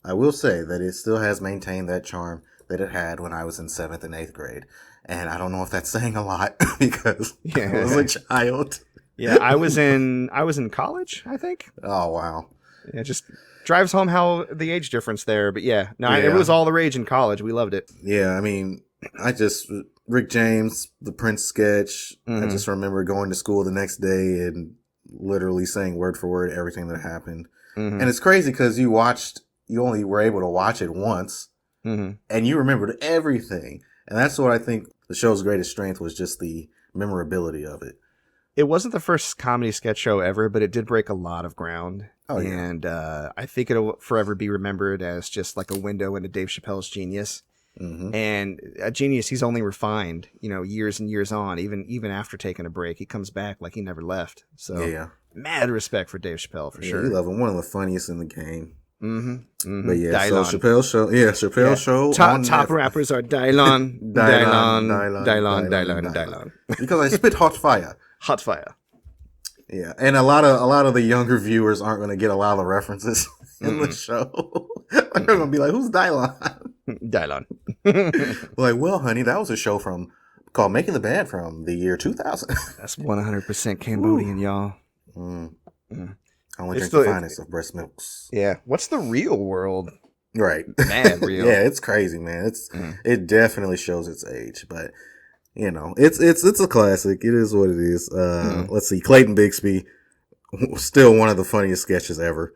I will say that it still has maintained that charm that it had when I was in 7th and 8th grade. And I don't know if that's saying a lot because I was a child. Yeah, I was in college, I think. Oh, wow. Yeah, just drives home how the age difference there. But yeah, no, it was all the rage in college. We loved it. Yeah, I mean, Rick James, the Prince sketch, I just remember going to school the next day and literally saying word for word everything that happened. And it's crazy because you only were able to watch it once and you remembered everything. And that's what I think the show's greatest strength was, just the memorability of it. It wasn't the first comedy sketch show ever, but it did break a lot of ground. Oh, yeah. And I think it'll forever be remembered as just like a window into Dave Chappelle's genius. And a genius he's only refined, years and years on. Even after taking a break, he comes back like he never left. So mad respect for Dave Chappelle for sure. You love him. One of the funniest in the game. But yeah, Dylon. so Chappelle Show. Top rappers are Dylon, Dylon. Because I spit hot fire. Hot fire. Yeah, and a lot of the younger viewers aren't going to get a lot of the references in the show. They're going to be like, "Who's Dylon?" Dylon. Like, well, honey, that was a show called Making the Band from the year 2000. That's 100% Cambodian, y'all. I only drink the finest of breast milks. Yeah. What's the real world? Right. Mad real. Yeah, it's crazy, man. It definitely shows its age, but it's a classic. It is what it is. Let's see. Clayton Bigsby, still one of the funniest sketches ever.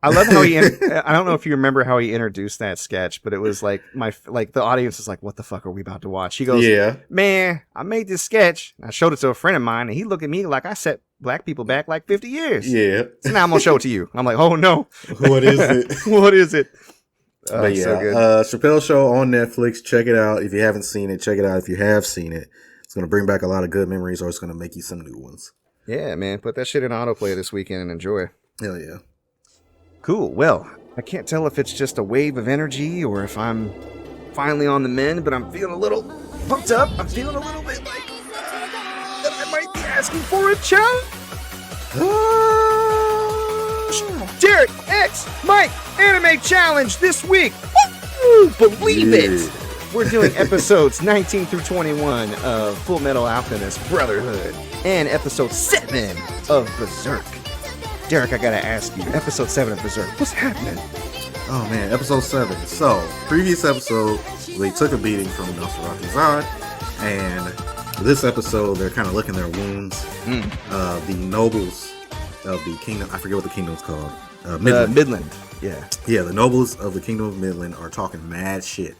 I love how I don't know if you remember how he introduced that sketch, but it was like the audience is like, what the fuck are we about to watch? He goes, Yeah. man, I made this sketch. I showed it to a friend of mine and he looked at me like I set black people back like 50 years. Yeah. So now I'm going to show it to you. I'm like, oh no. What is it? What is it? But yeah, so good. Chappelle Show on Netflix. Check it out. If you haven't seen it, check it out. If you have seen it, it's going to bring back a lot of good memories or it's going to make you some new ones. Yeah, man. Put that shit in autoplay this weekend and enjoy. Hell yeah. Cool. Well, I can't tell if it's just a wave of energy or if I'm finally on the mend, but I'm feeling a little pumped up. I'm feeling a little bit like that I might be asking for a challenge. Derrick X Mike Anime Challenge this week. Woo! Believe it. We're doing episodes 19 through 21 of Full Metal Alchemist Brotherhood and episode 7 of Berserk. Derrick, I gotta ask you, episode 7 of Berserk, what's happening? Oh man, episode 7. So, previous episode, they took a beating from Nosferatu and this episode, they're kind of licking their wounds. The nobles of the kingdom, I forget what the kingdom's called. Midland. Yeah. Yeah, the nobles of the kingdom of Midland are talking mad shit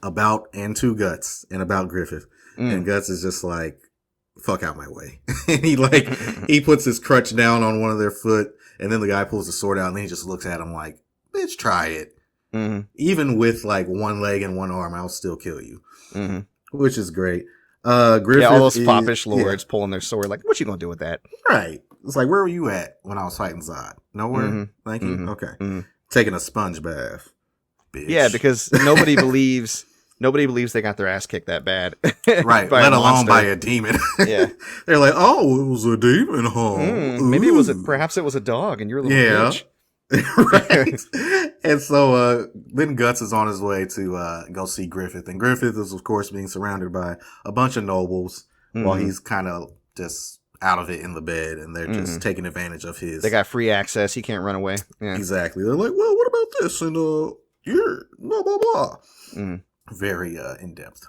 about and to Guts and about Griffith. And Guts is just like, fuck out my way. And he puts his crutch down on one of their foot, and then the guy pulls the sword out, and then he just looks at him like, bitch, try it. Mm-hmm. Even with like one leg and one arm, I'll still kill you. Mm-hmm. Which is great. Griffith, all those foppish lords pulling their sword, like, what you gonna do with that? Right. It's like, where were you at when I was fighting Zod? Nowhere? Thank you? Okay. Taking a sponge bath. Bitch. Yeah, because nobody believes they got their ass kicked that bad. Right. Let alone by a demon. Yeah. They're like, oh, it was a demon, huh? Maybe perhaps it was a dog and you're a little bitch. Right. And so then Guts is on his way to go see Griffith. And Griffith is, of course, being surrounded by a bunch of nobles while he's kind of just out of it in the bed. And they're just taking advantage of his. They got free access. He can't run away. Yeah. Exactly. They're like, well, what about this? And blah, blah, blah. Very in-depth.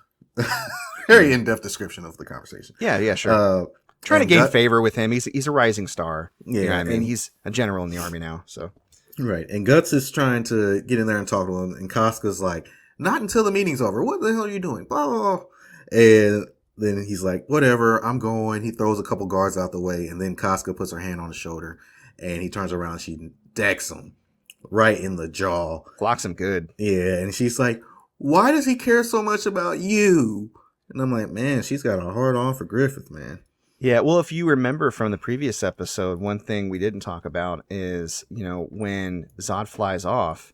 Very in-depth description of the conversation. Yeah, sure. Trying to gain favor with him. He's a rising star. Yeah. You know what I mean? He's a general in the army now, so. Right. And Guts is trying to get in there and talk to him. And Casca's like, not until the meeting's over. What the hell are you doing? Blah, blah, blah. And then he's like, whatever, I'm going. He throws a couple guards out the way. And then Casca puts her hand on his shoulder. And he turns around and she decks him right in the jaw. Clocks him good. Yeah. And she's like, why does he care so much about you? And I'm like, man, she's got a hard on for Griffith, man. Yeah, well, if you remember from the previous episode, one thing we didn't talk about is, when Zod flies off,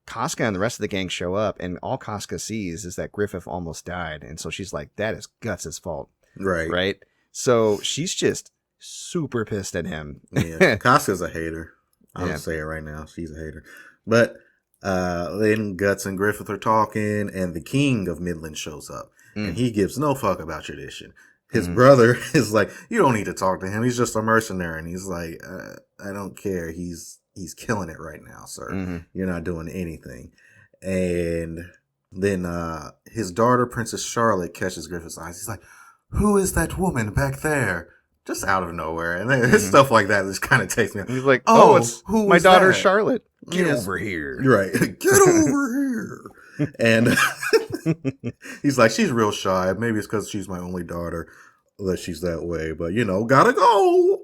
Casca and the rest of the gang show up, and all Casca sees is that Griffith almost died. And so she's like, that is Guts' fault. Right. Right? So she's just super pissed at him. Yeah, Casca's a hater. I'm going to say it right now. She's a hater. But then Guts and Griffith are talking, and the king of Midland shows up. And he gives no fuck about tradition. His brother is like, you don't need to talk to him. He's just a mercenary. And he's like, I don't care. He's killing it right now, sir. You're not doing anything. And then his daughter, Princess Charlotte, catches Griffith's eyes. He's like, who is that woman back there? Just out of nowhere. And then stuff like that just kind of takes me out. He's like, oh, it's my daughter, that? Charlotte. Get over here. Right. Get over here. And he's like, she's real shy. Maybe it's because she's my only daughter that she's that way. But, gotta go.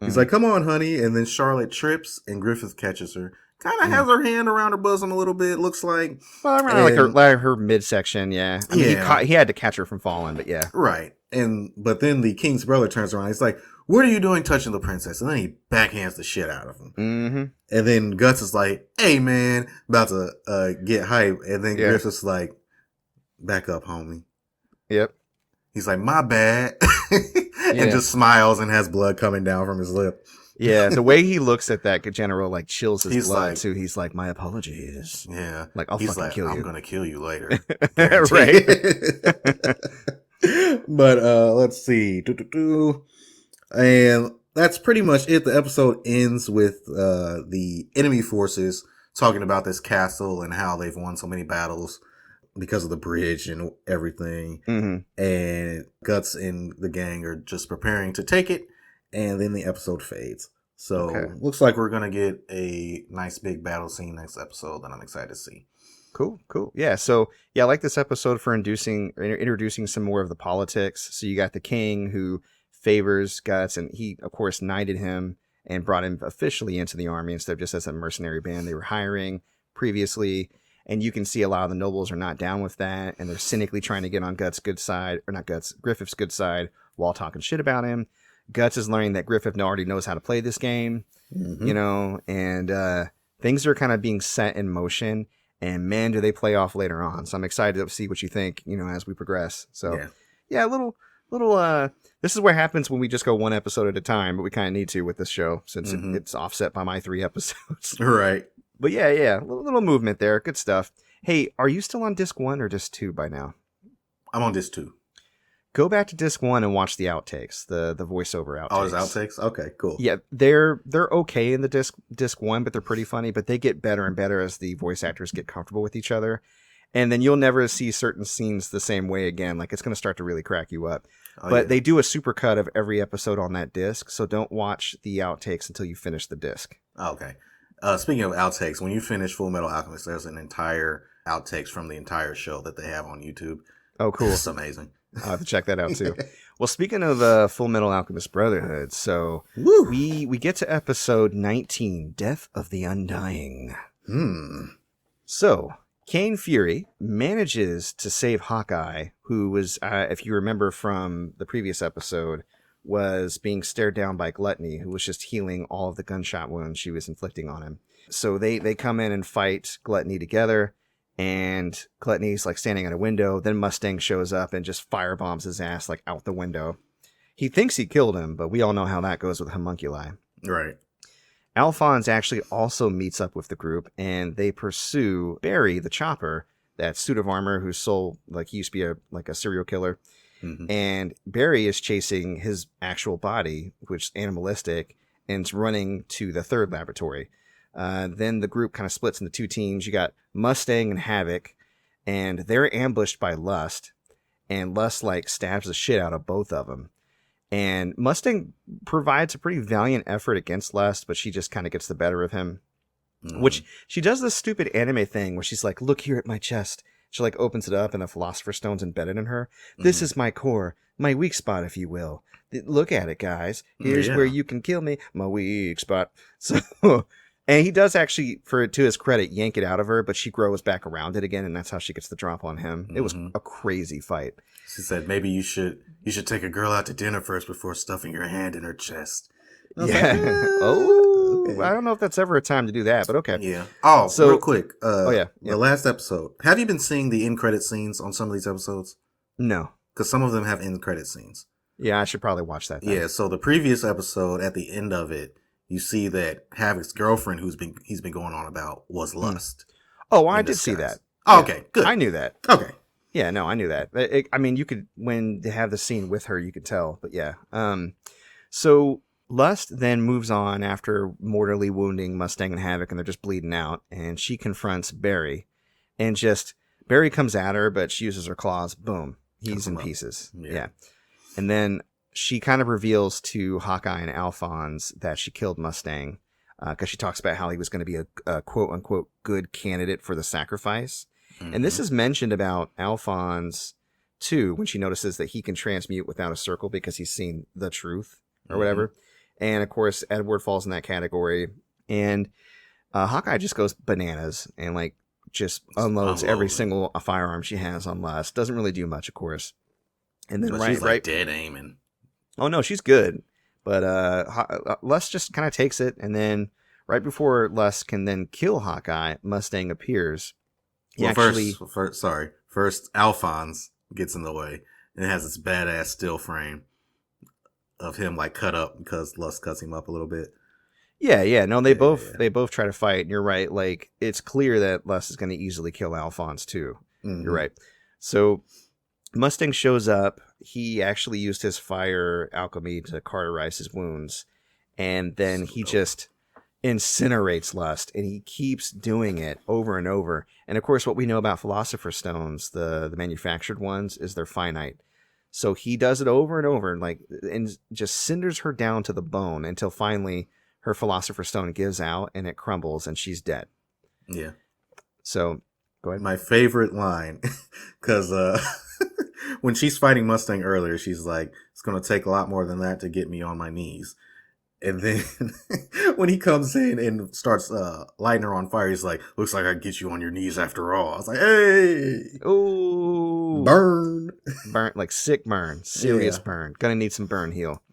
He's like, come on, honey. And then Charlotte trips and Griffith catches her. Kind of has her hand around her bosom a little bit, looks like. Well, around like her midsection, yeah. I mean, he had to catch her from falling, but yeah. Right. But then the king's brother turns around. He's like, what are you doing touching the princess? And then he backhands the shit out of him. And then Guts is like, hey, man, about to get hype. And then Griffith's like, back up, homie. Yep. He's like, my bad. And just smiles and has blood coming down from his lip. Yeah, the way he looks at that general chills his blood too. He's like, my apologies. Yeah. Like, I'll fucking kill you. I'm going to kill you later. Right. But let's see. And that's pretty much it. The episode ends with the enemy forces talking about this castle and how they've won so many battles because of the bridge and everything. And Guts and the gang are just preparing to take it. And then the episode fades. So Okay. looks like we're gonna get a nice big battle scene next episode that I'm excited to see. Cool. Yeah. So yeah, I like this episode for introducing some more of the politics. So you got the king who favors Guts, and he of course knighted him and brought him officially into the army instead of just as a mercenary band they were hiring previously. And you can see a lot of the nobles are not down with that, and they're cynically trying to get on Guts' good side, or not Guts, Griffith's good side, while talking shit about him. Guts is learning that Griffith already knows how to play this game, and things are kind of being set in motion. And man, do they play off later on. So I'm excited to see what you think, as we progress. So yeah, little, this is what happens when we just go one episode at a time, but we kind of need to with this show since it's offset by my 3 episodes. Right. But yeah, little movement there. Good stuff. Hey, are you still on disc 1 or disc 2 by now? I'm on disc 2. Go back to disc 1 and watch the outtakes, the voiceover outtakes. Oh, there's outtakes? Okay, cool. Yeah, they're okay in the disc 1, but they're pretty funny, but they get better and better as the voice actors get comfortable with each other. And then you'll never see certain scenes the same way again. Like, it's going to start to really crack you up. They do a super cut of every episode on that disc, so don't watch the outtakes until you finish the disc. Okay. Speaking of outtakes, when you finish Full Metal Alchemist, there's an entire outtakes from the entire show that they have on YouTube. Oh, cool. It's amazing. I'll have to check that out too. Well, speaking of Full Metal Alchemist Brotherhood, so we get to episode 19, Death of the Undying. So Cain Fury manages to save Hawkeye, who was, if you remember from the previous episode, was being stared down by Gluttony, who was just healing all of the gunshot wounds she was inflicting on him. So they come in and fight Gluttony together. And Gluttony's like standing at a window. Then Mustang shows up and just firebombs his ass like out the window. He thinks he killed him, but we all know how that goes with homunculi. Right. Alphonse actually also meets up with the group, and they pursue Barry the Chopper, that suit of armor whose soul, like, he used to be a serial killer. And Barry is chasing his actual body, which is animalistic, and it's running to the third laboratory. Then the group kind of splits into 2 teams. You got Mustang and Havoc, and they're ambushed by Lust, and Lust stabs the shit out of both of them. And Mustang provides a pretty valiant effort against Lust, but she just kind of gets the better of him. Which she does this stupid anime thing where she's like, "Look here at my chest." She opens it up, and the Philosopher's Stone's embedded in her. This is my core, my weak spot, if you will. Look at it, guys. Here's where you can kill me, my weak spot. So. And he does actually, to his credit, yank it out of her, but she grows back around it again, and that's how she gets the drop on him. It was a crazy fight. She said, "Maybe you should take a girl out to dinner first before stuffing your hand in her chest." Yeah. Okay. I don't know if that's ever a time to do that, but okay. Yeah. Oh, so real quick. The last episode. Have you been seeing the end credit scenes on some of these episodes? No. Because some of them have end credit scenes. Yeah, I should probably watch that then. Yeah. So the previous episode, at the end of it, you see that Havoc's girlfriend, he's been going on about, was Lust. Oh, I did see that. Oh, okay, good. I knew that. Okay. Yeah, no, I knew that. You could, when they have the scene with her, you could tell. But yeah. So Lust then moves on after mortally wounding Mustang and Havoc, and they're just bleeding out. And she confronts Barry, and Barry comes at her, but she uses her claws. Boom, he's in pieces. Yeah. And then she kind of reveals to Hawkeye and Alphonse that she killed Mustang, because she talks about how he was going to be a quote-unquote good candidate for the sacrifice. And this is mentioned about Alphonse, too, when she notices that he can transmute without a circle because he's seen the truth or whatever. And, of course, Edward falls in that category. And Hawkeye just goes bananas and, just unloads every single firearm she has on Lust. Doesn't really do much, of course. And then she's dead aiming. Oh, no, she's good. But Lust just kind of takes it, and then right before Lust can then kill Hawkeye, Mustang appears. First Alphonse gets in the way, and it has this badass still frame of him cut up because Lust cuts him up a little bit. Yeah. No, they both try to fight, and you're right. It's clear that Lust is going to easily kill Alphonse, too. You're right. So Mustang shows up. He actually used his fire alchemy to cauterize his wounds, and then he just incinerates Lust, and he keeps doing it over and over. And of course, what we know about Philosopher's Stones, the manufactured ones, is they're finite. So he does it over and over, and just cinders her down to the bone until finally her Philosopher's Stone gives out and it crumbles and she's dead. Yeah. So go ahead. My favorite line, because when she's fighting Mustang earlier, she's like, it's going to take a lot more than that to get me on my knees. And then when he comes in and starts lighting her on fire, he's like, looks like I can get you on your knees after all. I was like, hey, Oh, burn. Burn, like sick burn, serious Yeah. burn. Gonna need some burn heal.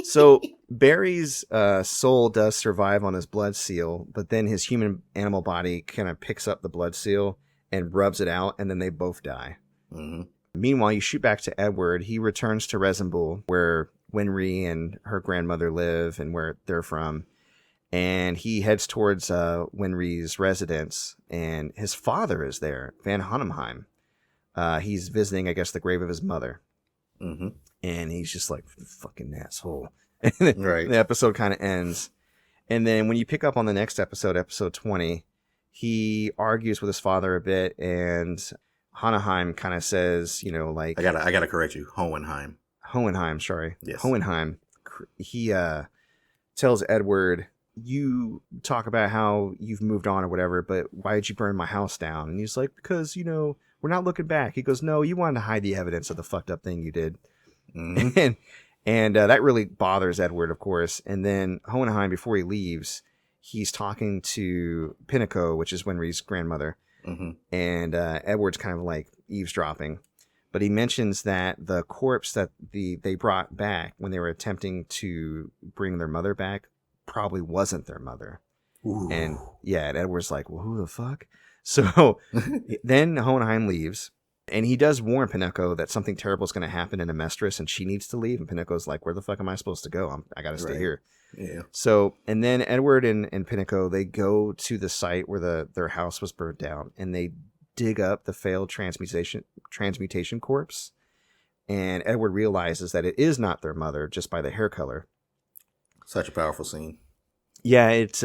So Barry's soul does survive on his blood seal, but then his human animal body kind of picks up the blood seal and rubs it out, and then they both die. Mm-hmm. Meanwhile, you shoot back to Edward. He returns to Resembool, where Winry and her grandmother live and where they're from. And he heads towards Winry's residence, and his father is there, Van Honemheim. He's visiting, I guess, the grave of his mother. Mm-hmm. And he's just like, fucking asshole. Right. The episode kind of ends. And then when you pick up on the next episode, episode 20, he argues with his father a bit, and Hohenheim kind of says, you know, like... I gotta correct you. Hohenheim. Sorry. Yes. Hohenheim. He tells Edward, you talk about how you've moved on or whatever, but why did you burn my house down? And he's like, because, you know, we're not looking back. He goes, no, you wanted to hide the evidence of the fucked up thing you did. Mm-hmm. And that really bothers Edward, of course. And then Hohenheim, before he leaves, he's talking to Pinnacle, which is Winry's grandmother. Mm-hmm. And Edward's kind of like eavesdropping. But he mentions that the corpse that they brought back when they were attempting to bring their mother back probably wasn't their mother. Ooh. And yeah, and Edward's like, well, who the fuck? So then Hohenheim leaves, and he does warn Pinocchio that something terrible is going to happen in Amestris, and she needs to leave. And Pinocchio's like, where the fuck am I supposed to go? I got to stay here. Yeah. So, and then Edward and Pinocchio, they go to the site where their house was burned down, and they dig up the failed transmutation corpse. And Edward realizes that it is not their mother just by the hair color. Such a powerful scene. Yeah, it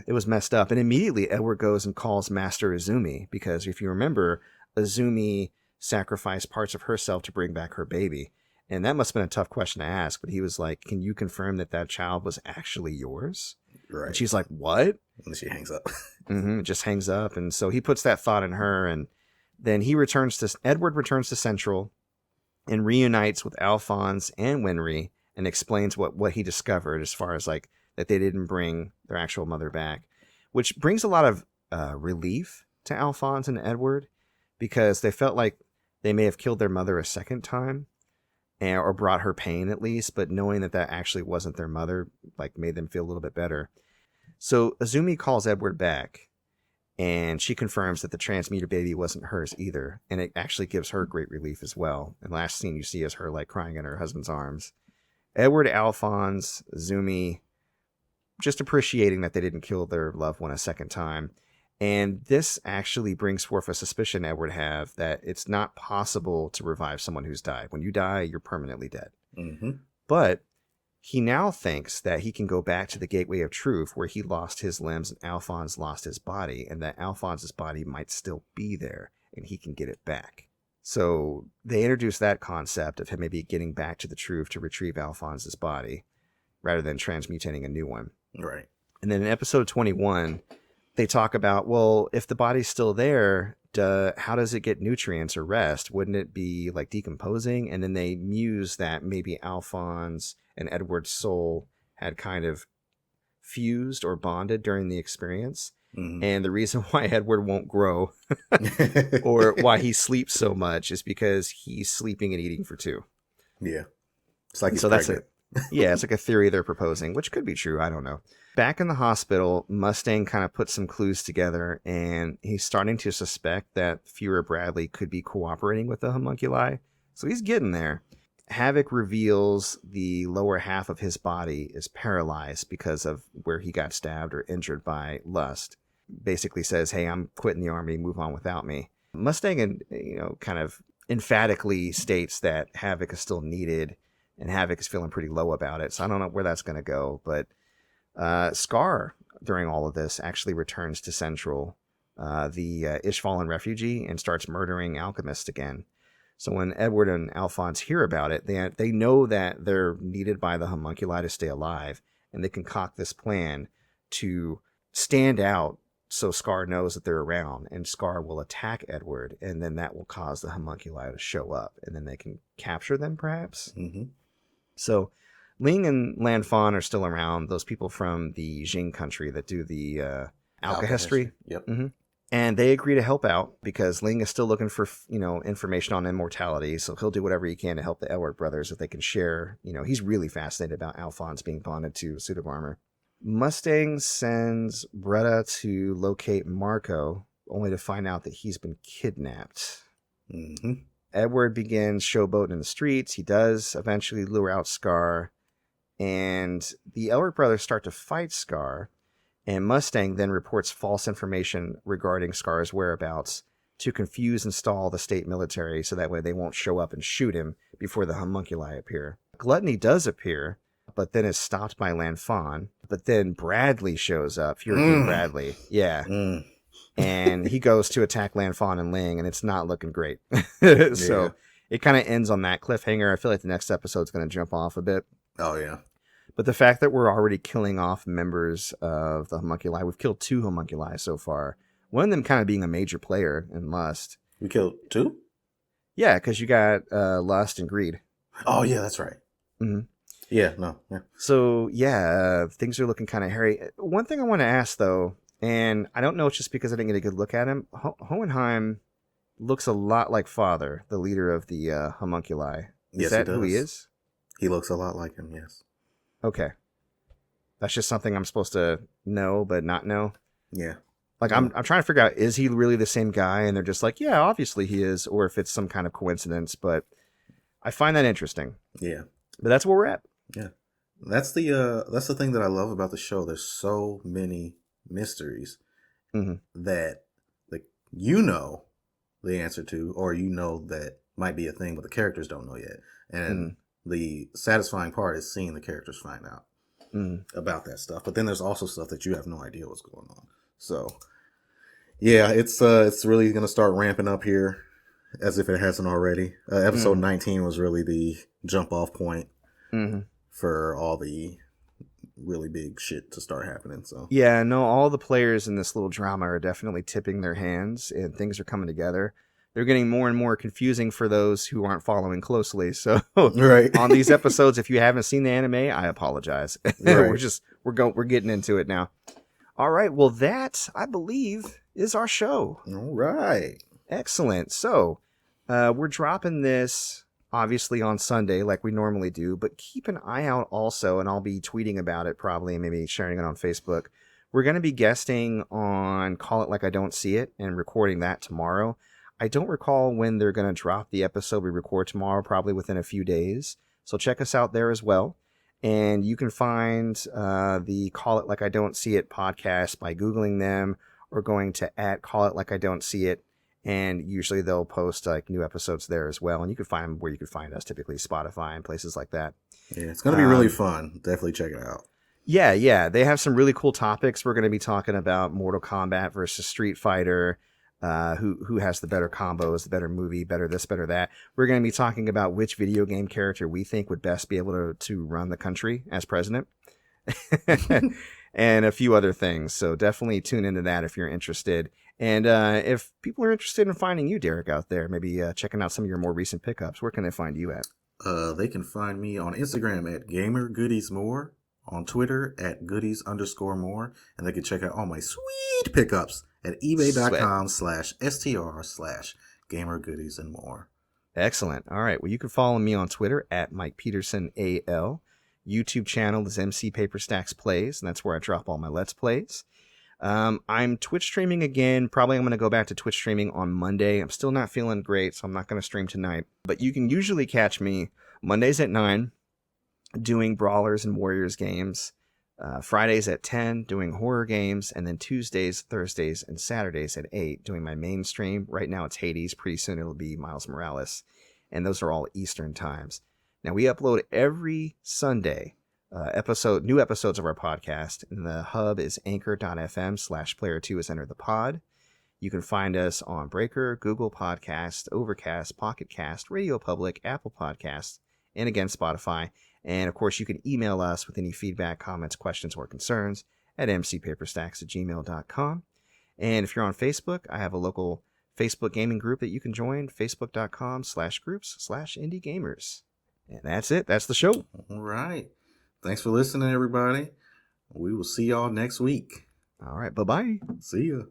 was messed up. And immediately Edward goes and calls Master Izumi, because if you remember, Izumi sacrificed parts of herself to bring back her baby. And that must have been a tough question to ask, but he was like, can you confirm that child was actually yours? Right. And she's like, what? And she hangs up. It just hangs up. And so he puts that thought in her, and then Edward returns to Central and reunites with Alphonse and Winry and explains what he discovered as far as like that they didn't bring their actual mother back, which brings a lot of relief to Alphonse and Edward, because they felt like they may have killed their mother a second time, or brought her pain at least, but knowing that actually wasn't their mother, like, made them feel a little bit better. So Izumi calls Edward back, and she confirms that the transmuted baby wasn't hers either, and it actually gives her great relief as well. And last scene you see is her like crying in her husband's arms. Edward, Alphonse, Izumi, just appreciating that they didn't kill their loved one a second time. And this actually brings forth a suspicion Edward have that it's not possible to revive someone who's died. When you die, you're permanently dead. Mm-hmm. But he now thinks that he can go back to the Gateway of Truth, where he lost his limbs and Alphonse lost his body, and that Alphonse's body might still be there, and he can get it back. So they introduced that concept of him maybe getting back to the truth to retrieve Alphonse's body, rather than transmutating a new one. Right. And then in episode 21, they talk about, well, if the body's still there, how does it get nutrients or rest? Wouldn't it be like decomposing? And then they muse that maybe Alphonse and Edward's soul had kind of fused or bonded during the experience. Mm-hmm. And the reason why Edward won't grow or why he sleeps so much is because he's sleeping and eating for two. Yeah. It's like he's so pregnant. Yeah, it's like a theory they're proposing, which could be true. I don't know. Back in the hospital, Mustang kind of puts some clues together, and he's starting to suspect that Führer Bradley could be cooperating with the homunculi. So he's getting there. Havoc reveals the lower half of his body is paralyzed because of where he got stabbed or injured by Lust. Basically says, hey, I'm quitting the army, move on without me. Mustang, kind of emphatically states that Havoc is still needed, and Havoc is feeling pretty low about it. So I don't know where that's going to go. But Scar, during all of this, actually returns to Central, the Ishvalan refugee, and starts murdering Alchemist again. So when Edward and Alphonse hear about it, they know that they're needed by the homunculi to stay alive, and they concoct this plan to stand out so Scar knows that they're around, and Scar will attack Edward, and then that will cause the homunculi to show up, and then they can capture them, perhaps? Mm-hmm. So Ling and Lan Fan are still around, those people from the Jing country that do the alchemy. Yep. Mm-hmm. And they agree to help out because Ling is still looking for, information on immortality. So he'll do whatever he can to help the Edward brothers if they can share. He's really fascinated about Alphonse being bonded to a suit of armor. Mustang sends Bretta to locate Marco, only to find out that he's been kidnapped. Mm-hmm. Edward begins showboating in the streets. He does eventually lure out Scar. And the Edward brothers start to fight Scar. And Mustang then reports false information regarding Scar's whereabouts to confuse and stall the state military so that way they won't show up and shoot him before the homunculi appear. Gluttony does appear, but then is stopped by Lan Fan. But then Bradley shows up, Fury King Bradley. Yeah. And he goes to attack Lan Fan and Ling, and it's not looking great. So it kind of ends on that cliffhanger. I feel like the next episode's going to jump off a bit. Oh, yeah. But the fact that we're already killing off members of the homunculi, we've killed 2 homunculi so far. One of them kind of being a major player in Lust. We killed 2? Yeah, because you got Lust and Greed. Oh, yeah, that's right. Mm-hmm. Yeah, no. Yeah. So, things are looking kind of hairy. One thing I want to ask, though, and I don't know it's just because I didn't get a good look at him, Hohenheim looks a lot like Father, the leader of the homunculi. Is that who he is? He looks a lot like him, yes. Okay. That's just something I'm supposed to know but not know. Yeah. Like I'm trying to figure out, is he really the same guy? And they're just like, yeah, obviously he is, or if it's some kind of coincidence, but I find that interesting. Yeah. But that's where we're at. Yeah. That's the thing that I love about the show. There's so many mysteries that the answer to, or that might be a thing, but the characters don't know yet. And the satisfying part is seeing the characters find out about that stuff. But then there's also stuff that you have no idea what's going on. So, yeah, it's really going to start ramping up here as if it hasn't already. Episode 19 was really the jump off point for all the really big shit to start happening. So yeah, no, all the players in this little drama are definitely tipping their hands and things are coming together. They're getting more and more confusing for those who aren't following closely. So right. On these episodes, if you haven't seen the anime, I apologize. Right. We're getting into it now. All right. Well, that I believe is our show. All right. Excellent. So we're dropping this obviously on Sunday like we normally do, but keep an eye out also, and I'll be tweeting about it probably and maybe sharing it on Facebook. We're going to be guesting on Call It Like I Don't See It and recording that tomorrow. I don't recall when they're going to drop the episode we record tomorrow, probably within a few days. So check us out there as well. And you can find the Call It Like I Don't See It podcast by Googling them or going to @CallItLikeIDon'tSeeIt. And usually they'll post like new episodes there as well. And you can find them where you can find us, typically Spotify and places like that. Yeah, it's going to be really fun. Definitely check it out. Yeah. They have some really cool topics. We're going to be talking about Mortal Kombat versus Street Fighter. Who has the better combos, the better movie, better this, better that. We're going to be talking about which video game character we think would best be able to run the country as president. And a few other things. So definitely tune into that if you're interested. And if people are interested in finding you, Derrick, out there, maybe checking out some of your more recent pickups, where can they find you at? They can find me on Instagram at GamerGoodiesMore, on Twitter at goodies_more, and they can check out all my sweet pickups at ebay.com/str/gamergoodies and more. Excellent. All right. Well, you can follow me on Twitter at Mike Peterson AL. YouTube channel is MC Paper Stacks Plays, and that's where I drop all my Let's Plays. I'm Twitch streaming again. Probably I'm going to go back to Twitch streaming on Monday. I'm still not feeling great, so I'm not going to stream tonight. But you can usually catch me Mondays at 9 doing Brawlers and Warriors games. Fridays at 10 doing horror games, and then Tuesdays, Thursdays, and Saturdays at 8 doing my main stream. Right now it's Hades. Pretty soon it'll be Miles Morales. And those are all Eastern times. Now we upload every Sunday new episodes of our podcast, and the hub is anchor.fm/player2 is enter the pod. You can find us on Breaker, Google Podcast, Overcast, Pocket Cast, Radio Public, Apple Podcasts, and again Spotify. And of course, you can email us with any feedback, comments, questions, or concerns at mcpaperstacks@gmail.com. And if you're on Facebook, I have a local Facebook gaming group that you can join, facebook.com/groups/indie-gamers. And that's it. That's the show. All right. Thanks for listening, everybody. We will see y'all next week. All right. Bye-bye. See ya.